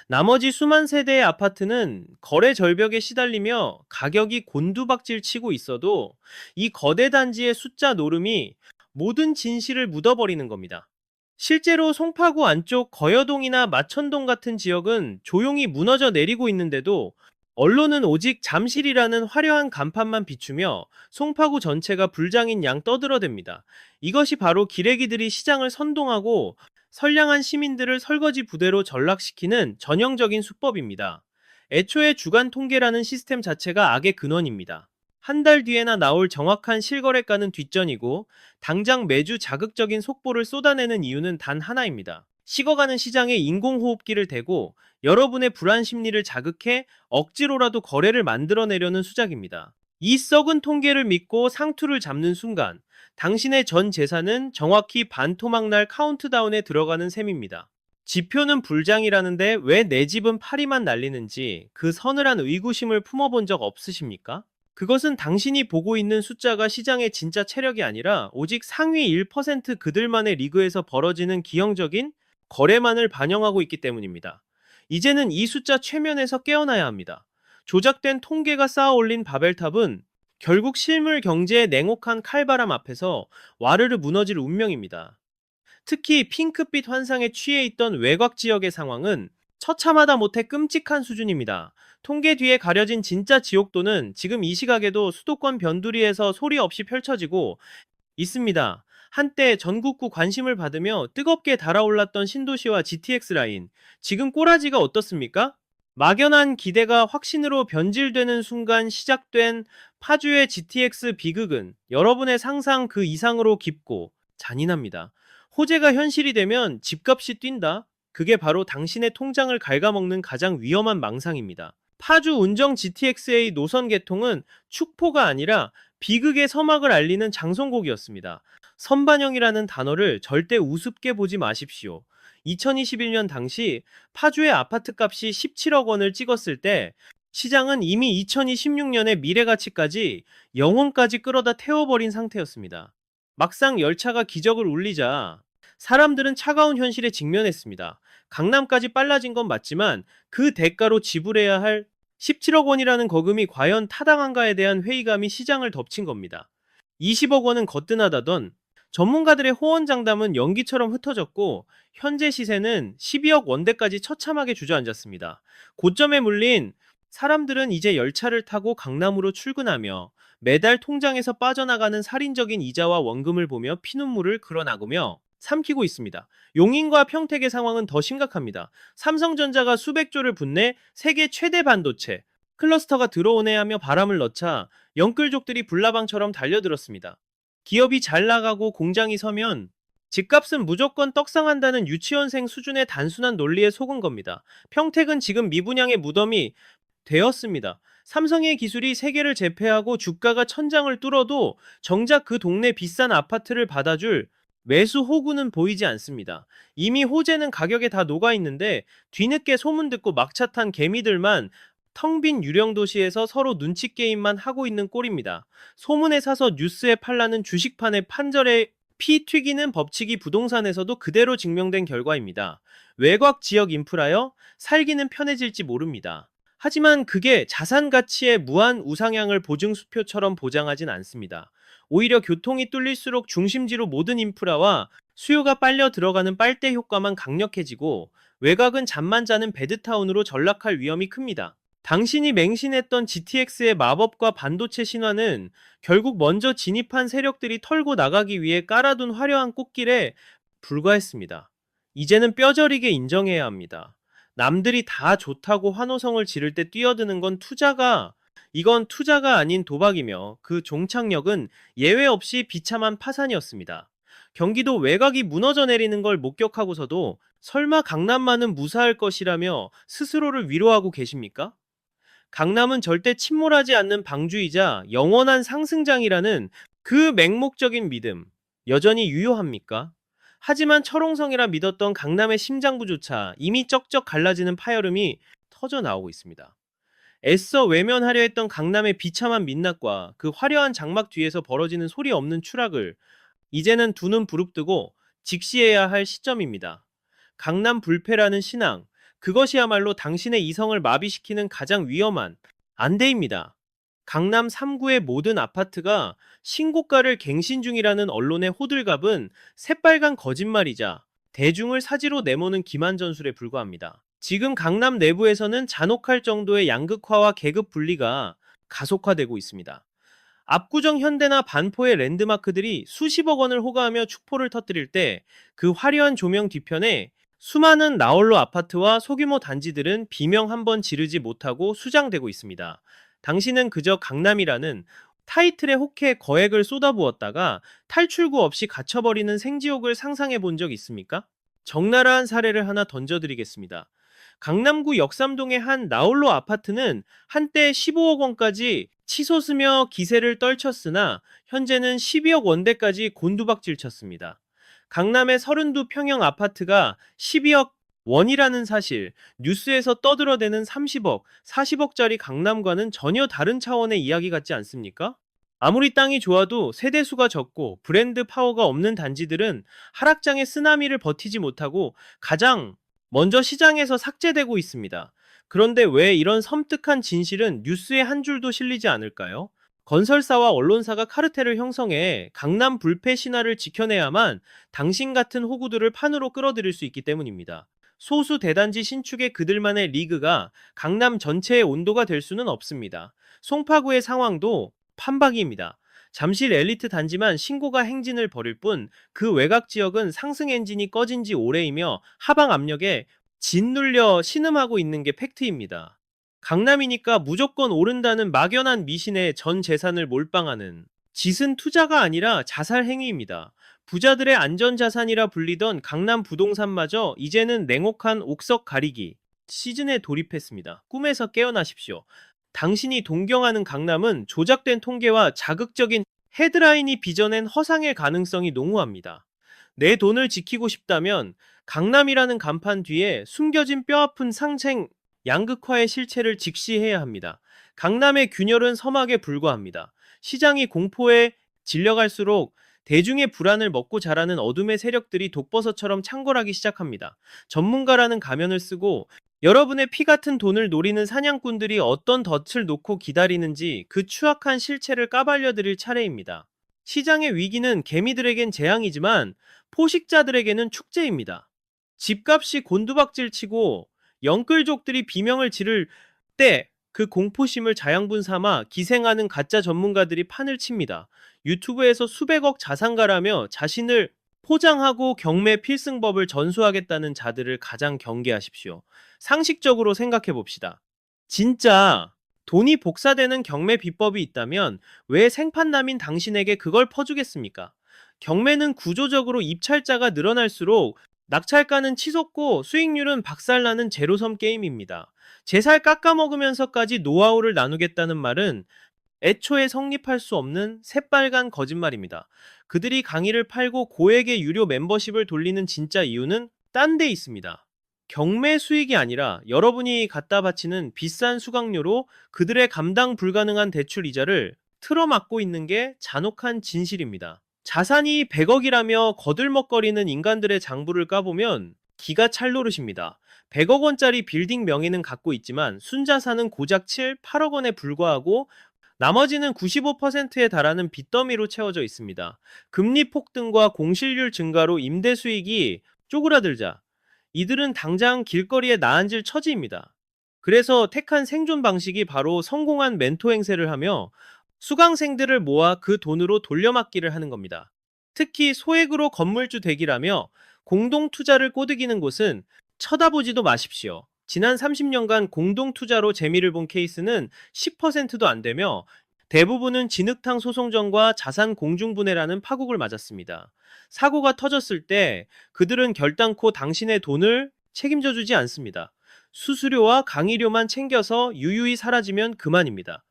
나머지 수만 세대의 아파트는 거래 절벽에 시달리며 가격이 곤두박질 치고 있어도 이 거대 단지의 숫자 노름이 모든 진실을 묻어버리는 겁니다. 실제로 송파구 안쪽 거여동이나 마천동 같은 지역은 조용히 무너져 내리고 있는데도 언론은 오직 잠실이라는 화려한 간판만 비추며 송파구 전체가 불장인 양 떠들어댑니다. 이것이 바로 기레기들이 시장을 선동하고 선량한 시민들을 설거지 부대로 전락시키는 전형적인 수법입니다. 애초에 주간 통계라는 시스템 자체가 악의 근원입니다. 한 달 뒤에나 나올 정확한 실거래가는 뒷전이고 당장 매주 자극적인 속보를 쏟아내는 이유는 단 하나입니다. 식어가는 시장에 인공호흡기를 대고 여러분의 불안 심리를 자극해 억지로라도 거래를 만들어내려는 수작입니다. 이 썩은 통계를 믿고 상투를 잡는 순간 당신의 전 재산은 정확히 반토막날 카운트다운에 들어가는 셈입니다. 지표는 불장이라는데 왜 내 집은 파리만 날리는지 그 서늘한 의구심을 품어본 적 없으십니까? 그것은 당신이 보고 있는 숫자가 시장의 진짜 체력이 아니라 오직 상위 1% 그들만의 리그에서 벌어지는 기형적인 거래만을 반영하고 있기 때문입니다. 이제는 이 숫자 최면에서 깨어나야 합니다. 조작된 통계가 쌓아 올린 바벨탑은 결국 실물 경제의 냉혹한 칼바람 앞에서 와르르 무너질 운명입니다. 특히 핑크빛 환상에 취해 있던 외곽 지역의 상황은 처참하다 못해 끔찍한 수준입니다. 통계 뒤에 가려진 진짜 지옥도는 지금 이 시각에도 수도권 변두리에서 소리 없이 펼쳐지고 있습니다. 한때 전국구 관심을 받으며 뜨겁게 달아올랐던 신도시와 GTX 라인, 지금 꼬라지가 어떻습니까? 막연한 기대가 확신으로 변질되는 순간 시작된 파주의 GTX 비극은 여러분의 상상 그 이상으로 깊고 잔인합니다. 호재가 현실이 되면 집값이 뛴다? 그게 바로 당신의 통장을 갉아먹는 가장 위험한 망상입니다. 파주 운정 GTX의 노선 개통은 축포가 아니라 비극의 서막을 알리는 장송곡이었습니다. 선반영이라는 단어를 절대 우습게 보지 마십시오. 2021년 당시 파주의 아파트 값이 17억 원을 찍었을 때 시장은 이미 2026년의 미래가치까지 영혼까지 끌어다 태워버린 상태였습니다. 막상 열차가 기적을 울리자 사람들은 차가운 현실에 직면했습니다. 강남까지 빨라진 건 맞지만 그 대가로 지불해야 할 17억 원이라는 거금이 과연 타당한가에 대한 회의감이 시장을 덮친 겁니다. 20억 원은 거뜬하다던 전문가들의 호언장담은 연기처럼 흩어졌고 현재 시세는 12억 원대까지 처참하게 주저앉았습니다. 고점에 물린 사람들은 이제 열차를 타고 강남으로 출근하며 매달 통장에서 빠져나가는 살인적인 이자와 원금을 보며 피눈물을 그려나가며 삼키고 있습니다. 용인과 평택의 상황은 더 심각합니다. 삼성전자가 수백 조를 붓내 세계 최대 반도체 클러스터가 들어오네 하며 바람을 넣자 영끌족들이 불나방처럼 달려들었습니다. 기업이 잘 나가고 공장이 서면 집값은 무조건 떡상한다는 유치원생 수준의 단순한 논리에 속은 겁니다. 평택은 지금 미분양의 무덤이 되었습니다. 삼성의 기술이 세계를 제패하고 주가가 천장을 뚫어도 정작 그 동네 비싼 아파트를 받아줄 매수 호구는 보이지 않습니다. 이미 호재는 가격에 다 녹아있는데 뒤늦게 소문 듣고 막차 탄 개미들만 텅 빈 유령 도시에서 서로 눈치 게임만 하고 있는 꼴입니다. 소문에 사서 뉴스에 팔라는 주식판의 판절에 피 튀기는 법칙이 부동산에서도 그대로 증명된 결과입니다. 외곽 지역 인프라여 살기는 편해질지 모릅니다. 하지만 그게 자산 가치의 무한 우상향을 보증수표처럼 보장하진 않습니다. 오히려 교통이 뚫릴수록 중심지로 모든 인프라와 수요가 빨려 들어가는 빨대 효과만 강력해지고 외곽은 잠만 자는 베드타운으로 전락할 위험이 큽니다. 당신이 맹신했던 GTX의 마법과 반도체 신화는 결국 먼저 진입한 세력들이 털고 나가기 위해 깔아둔 화려한 꽃길에 불과했습니다. 이제는 뼈저리게 인정해야 합니다. 남들이 다 좋다고 환호성을 지를 때 뛰어드는 건 이건 투자가 아닌 도박이며 그 종착역은 예외 없이 비참한 파산이었습니다. 경기도 외곽이 무너져 내리는 걸 목격하고서도 설마 강남만은 무사할 것이라며 스스로를 위로하고 계십니까? 강남은 절대 침몰하지 않는 방주이자 영원한 상승장이라는 그 맹목적인 믿음, 여전히 유효합니까? 하지만 철옹성이라 믿었던 강남의 심장부조차 이미 쩍쩍 갈라지는 파열음이 터져 나오고 있습니다. 애써 외면하려 했던 강남의 비참한 민낯과 그 화려한 장막 뒤에서 벌어지는 소리 없는 추락을 이제는 두 눈 부릅뜨고 직시해야 할 시점입니다. 강남 불패라는 신앙, 그것이야말로 당신의 이성을 마비시키는 가장 위험한 안대입니다. 강남 3구의 모든 아파트가 신고가를 갱신 중이라는 언론의 호들갑은 새빨간 거짓말이자 대중을 사지로 내모는 기만전술에 불과합니다. 지금 강남 내부에서는 잔혹할 정도의 양극화와 계급 분리가 가속화되고 있습니다. 압구정 현대나 반포의 랜드마크들이 수십억 원을 호가하며 축포를 터뜨릴 때 그 화려한 조명 뒤편에 수많은 나홀로 아파트와 소규모 단지들은 비명 한 번 지르지 못하고 수장되고 있습니다. 당신은 그저 강남이라는 타이틀에 혹해 거액을 쏟아부었다가 탈출구 없이 갇혀버리는 생지옥을 상상해 본 적 있습니까? 적나라한 사례를 하나 던져드리겠습니다. 강남구 역삼동의 한 나홀로 아파트는 한때 15억 원까지 치솟으며 기세를 떨쳤으나 현재는 12억 원대까지 곤두박질 쳤습니다. 강남의 32평형 아파트가 12억 원이라는 사실, 뉴스에서 떠들어대는 30억, 40억짜리 강남과는 전혀 다른 차원의 이야기 같지 않습니까? 아무리 땅이 좋아도 세대수가 적고 브랜드 파워가 없는 단지들은 하락장의 쓰나미를 버티지 못하고 가장 먼저 시장에서 삭제되고 있습니다. 그런데 왜 이런 섬뜩한 진실은 뉴스에 한 줄도 실리지 않을까요? 건설사와 언론사가 카르텔을 형성해 강남 불패 신화를 지켜내야만 당신 같은 호구들을 판으로 끌어들일 수 있기 때문입니다. 소수 대단지 신축의 그들만의 리그가 강남 전체의 온도가 될 수는 없습니다. 송파구의 상황도 판박이입니다. 잠실 엘리트 단지만 신고가 행진을 벌일 뿐 그 외곽 지역은 상승 엔진이 꺼진 지 오래이며 하방 압력에 짓눌려 신음하고 있는 게 팩트입니다. 강남이니까 무조건 오른다는 막연한 미신에 전 재산을 몰빵하는 짓은 투자가 아니라 자살 행위입니다. 부자들의 안전자산이라 불리던 강남 부동산마저 이제는 냉혹한 옥석 가리기 시즌에 돌입했습니다. 꿈에서 깨어나십시오. 당신이 동경하는 강남은 조작된 통계와 자극적인 헤드라인이 빚어낸 허상의 가능성이 농후합니다. 내 돈을 지키고 싶다면 강남이라는 간판 뒤에 숨겨진 뼈아픈 상생 양극화의 실체를 직시해야 합니다. 강남의 균열은 서막에 불과합니다. 시장이 공포에 질려갈수록 대중의 불안을 먹고 자라는 어둠의 세력들이 독버섯처럼 창궐하기 시작합니다. 전문가라는 가면을 쓰고 여러분의 피 같은 돈을 노리는 사냥꾼들이 어떤 덫을 놓고 기다리는지 그 추악한 실체를 까발려드릴 차례입니다. 시장의 위기는 개미들에겐 재앙이지만 포식자들에게는 축제입니다. 집값이 곤두박질치고 영끌족들이 비명을 지를 때 그 공포심을 자양분 삼아 기생하는 가짜 전문가들이 판을 칩니다. 유튜브에서 수백억 자산가라며 자신을 포장하고 경매 필승법을 전수하겠다는 자들을 가장 경계하십시오. 상식적으로 생각해 봅시다. 진짜 돈이 복사되는 경매 비법이 있다면 왜 생판남인 당신에게 그걸 퍼주겠습니까? 경매는 구조적으로 입찰자가 늘어날수록 낙찰가는 치솟고 수익률은 박살나는 제로섬 게임입니다. 제 살 깎아먹으면서까지 노하우를 나누겠다는 말은 애초에 성립할 수 없는 새빨간 거짓말입니다. 그들이 강의를 팔고 고액의 유료 멤버십을 돌리는 진짜 이유는 딴 데 있습니다. 경매 수익이 아니라 여러분이 갖다 바치는 비싼 수강료로 그들의 감당 불가능한 대출 이자를 틀어막고 있는 게 잔혹한 진실입니다. 자산이 100억이라며 거들먹거리는 인간들의 장부를 까보면 기가 찰노릇입니다. 100억 원짜리 빌딩 명의는 갖고 있지만 순자산은 고작 7, 8억 원에 불과하고 나머지는 95%에 달하는 빚더미로 채워져 있습니다. 금리 폭등과 공실률 증가로 임대 수익이 쪼그라들자 이들은 당장 길거리에 나앉을 처지입니다. 그래서 택한 생존 방식이 바로 성공한 멘토 행세를 하며 수강생들을 모아 그 돈으로 돌려막기를 하는 겁니다. 특히 소액으로 건물주 되기라며 공동투자를 꼬드기는 곳은 쳐다보지도 마십시오. 지난 30년간 공동투자로 재미를 본 케이스는 10%도 안 되며 대부분은 진흙탕 소송전과 자산 공중분해라는 파국을 맞았습니다. 사고가 터졌을 때 그들은 결단코 당신의 돈을 책임져 주지 않습니다. 수수료와 강의료만 챙겨서 유유히 사라지면 그만입니다.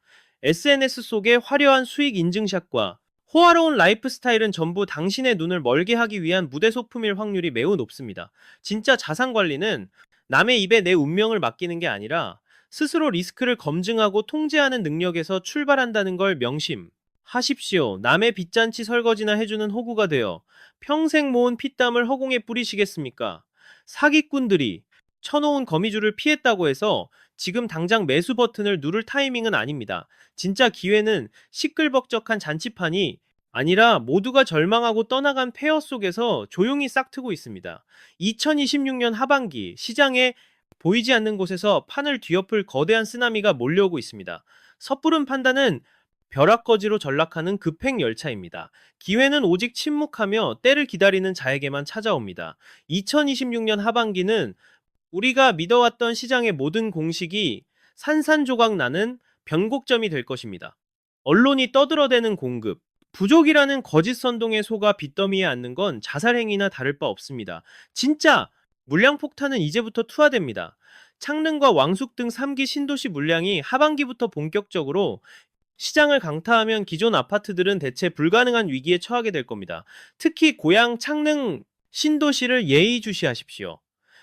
SNS 속의 화려한 수익 인증샷과 호화로운 라이프 스타일은 전부 당신의 눈을 멀게 하기 위한 무대 소품일 확률이 매우 높습니다. 진짜 자산 관리는 남의 입에 내 운명을 맡기는 게 아니라 스스로 리스크를 검증하고 통제하는 능력에서 출발한다는 걸 명심하십시오. 남의 빚잔치 설거지나 해주는 호구가 되어 평생 모은 피땀을 허공에 뿌리시겠습니까? 사기꾼들이 쳐놓은 거미줄을 피했다고 해서 지금 당장 매수 버튼을 누를 타이밍은 아닙니다. 진짜 기회는 시끌벅적한 잔치판이 아니라 모두가 절망하고 떠나간 폐허 속에서 조용히 싹트고 있습니다. 2026년 하반기 시장에 보이지 않는 곳에서 판을 뒤엎을 거대한 쓰나미가 몰려오고 있습니다. 섣부른 판단은 벼락거지로 전락하는 급행 열차입니다. 기회는 오직 침묵하며 때를 기다리는 자에게만 찾아옵니다. 2026년 하반기는 우리가 믿어왔던 시장의 모든 공식이 산산조각 나는 변곡점이 될 것입니다. 언론이 떠들어대는 공급, 부족이라는 거짓 선동에 속아 빚더미에 앉는 건 자살행위나 다를 바 없습니다. 진짜 물량폭탄은 이제부터 투하됩니다. 창릉과 왕숙 등 3기 신도시 물량이 하반기부터 본격적으로 시장을 강타하면 기존 아파트들은 대체 불가능한 위기에 처하게 될 겁니다. 특히 고양 창릉 신도시를 예의주시하십시오.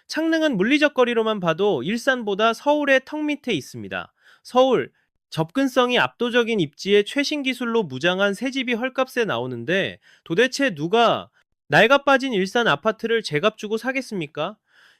창릉은 물리적 거리로만 봐도 일산보다 서울의 턱 밑에 있습니다. 서울, 접근성이 압도적인 입지에 최신 기술로 무장한 새 집이 헐값에 나오는데 도대체 누가 낡아 빠진 일산 아파트를 제값 주고 사겠습니까?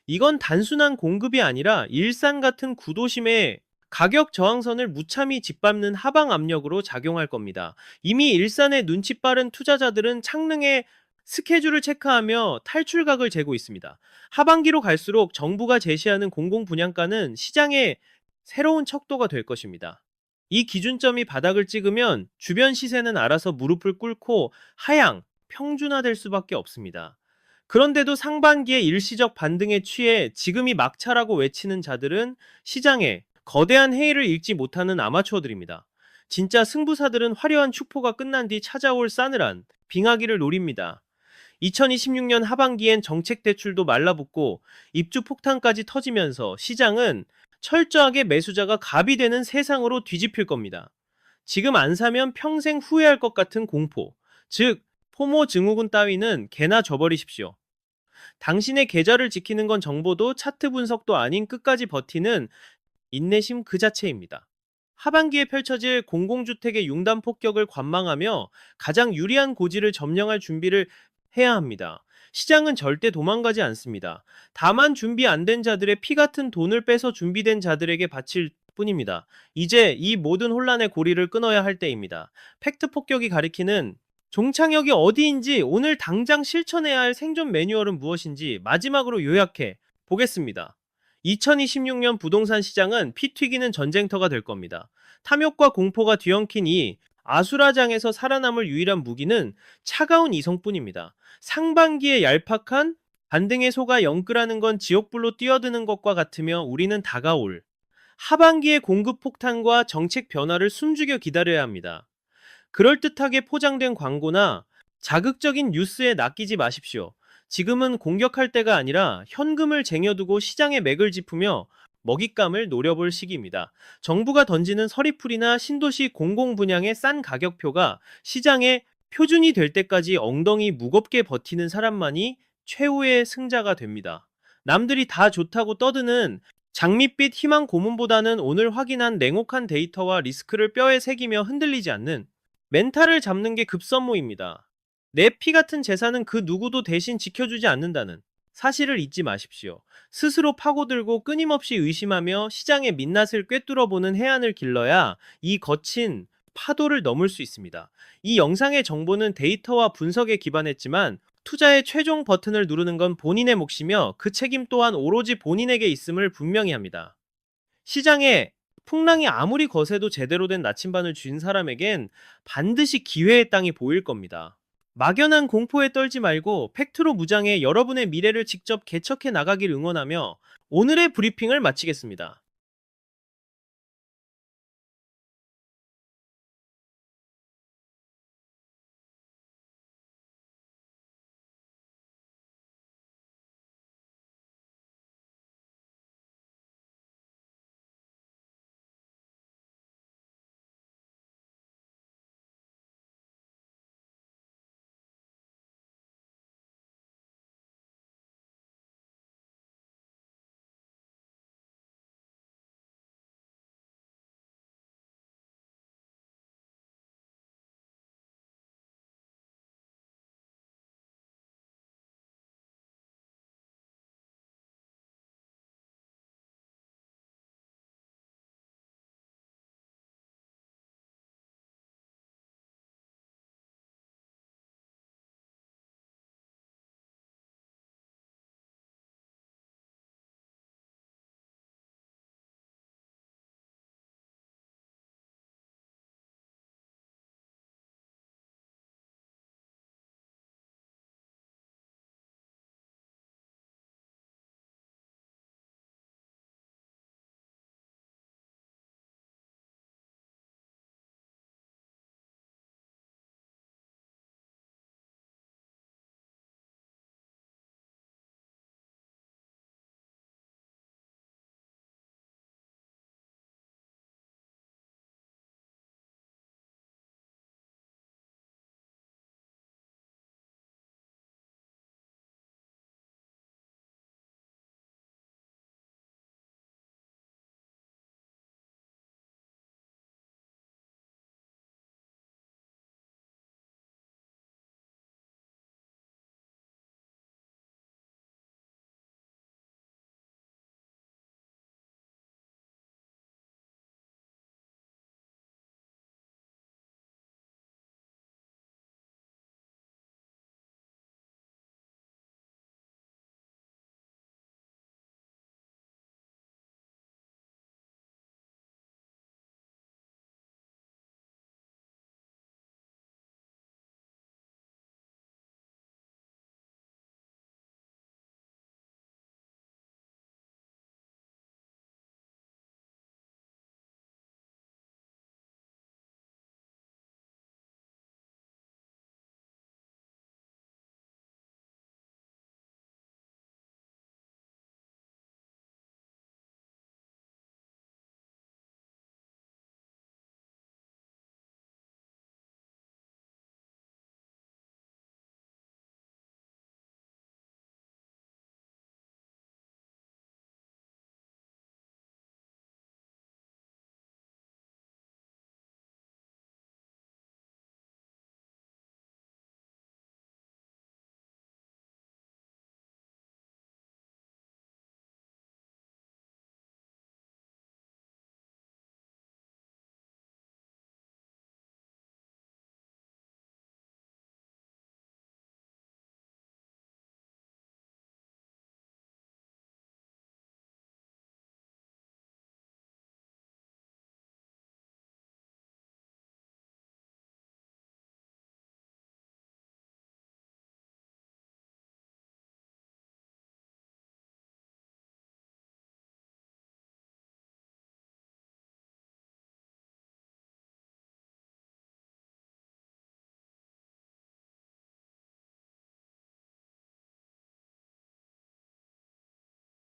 이건 단순한 공급이 아니라 일산 같은 구도심의 가격 저항선을 무참히 짓밟는 하방 압력으로 작용할 겁니다. 이미 일산의 눈치 빠른 투자자들은 창릉의 스케줄을 체크하며 탈출각을 재고 있습니다. 하반기로 갈수록 정부가 제시하는 공공분양가는 시장의 새로운 척도가 될 것입니다. 이 기준점이 바닥을 찍으면 주변 시세는 알아서 무릎을 꿇고 하향, 평준화될 수밖에 없습니다. 그런데도 상반기에 일시적 반등에 취해 지금이 막차라고 외치는 자들은 시장에 거대한 해이를 읽지 못하는 아마추어들입니다. 진짜 승부사들은 화려한 축포가 끝난 뒤 찾아올 싸늘한 빙하기를 노립니다. 2026년 하반기엔 정책 대출도 말라붙고 입주 폭탄까지 터지면서 시장은 철저하게 매수자가 갑이 되는 세상으로 뒤집힐 겁니다. 지금 안 사면 평생 후회할 것 같은 공포, 즉 포모 증후군 따위는 개나 줘버리십시오. 당신의 계좌를 지키는 건 정보도 차트 분석도 아닌 끝까지 버티는 인내심 그 자체입니다. 하반기에 펼쳐질 공공주택의 융단 폭격을 관망하며 가장 유리한 고지를 점령할 준비를 해야 합니다. 시장은 절대 도망가지 않습니다. 다만 준비 안 된 자들의 피 같은 돈을 빼서 준비된 자들에게 바칠 뿐입니다. 이제 이 모든 혼란의 고리를 끊어야 할 때입니다. 팩트 폭격이 가리키는 종착역이 어디인지, 오늘 당장 실천해야 할 생존 매뉴얼은 무엇인지 마지막으로 요약해 보겠습니다. 2026년 부동산 시장은 피 튀기는 전쟁터가 될 겁니다. 탐욕과 공포가 뒤엉킨 이 아수라장에서 살아남을 유일한 무기는 차가운 이성뿐입니다. 상반기에 얄팍한 반등의 소가 영끌하는 건 지옥불로 뛰어드는 것과 같으며 우리는 다가올 하반기의 공급 폭탄과 정책 변화를 숨죽여 기다려야 합니다. 그럴듯하게 포장된 광고나 자극적인 뉴스에 낚이지 마십시오. 지금은 공격할 때가 아니라 현금을 쟁여두고 시장의 맥을 짚으며 먹잇감을 노려볼 시기입니다. 정부가 던지는 서리풀이나 신도시 공공분양의 싼 가격표가 시장의 표준이 될 때까지 엉덩이 무겁게 버티는 사람만이 최후의 승자가 됩니다. 남들이 다 좋다고 떠드는 장밋빛 희망 고문보다는 오늘 확인한 냉혹한 데이터와 리스크를 뼈에 새기며 흔들리지 않는 멘탈을 잡는 게 급선무입니다. 내 피 같은 재산은 그 누구도 대신 지켜주지 않는다는 사실을 잊지 마십시오. 스스로 파고들고 끊임없이 의심하며 시장의 민낯을 꿰뚫어보는 해안을 길러야 이 거친 파도를 넘을 수 있습니다. 이 영상의 정보는 데이터와 분석에 기반했지만 투자의 최종 버튼을 누르는 건 본인의 몫이며 그 책임 또한 오로지 본인에게 있음을 분명히 합니다. 시장에 풍랑이 아무리 거세도 제대로 된 나침반을 쥔 사람에겐 반드시 기회의 땅이 보일 겁니다. 막연한 공포에 떨지 말고 팩트로 무장해 여러분의 미래를 직접 개척해 나가길 응원하며 오늘의 브리핑을 마치겠습니다.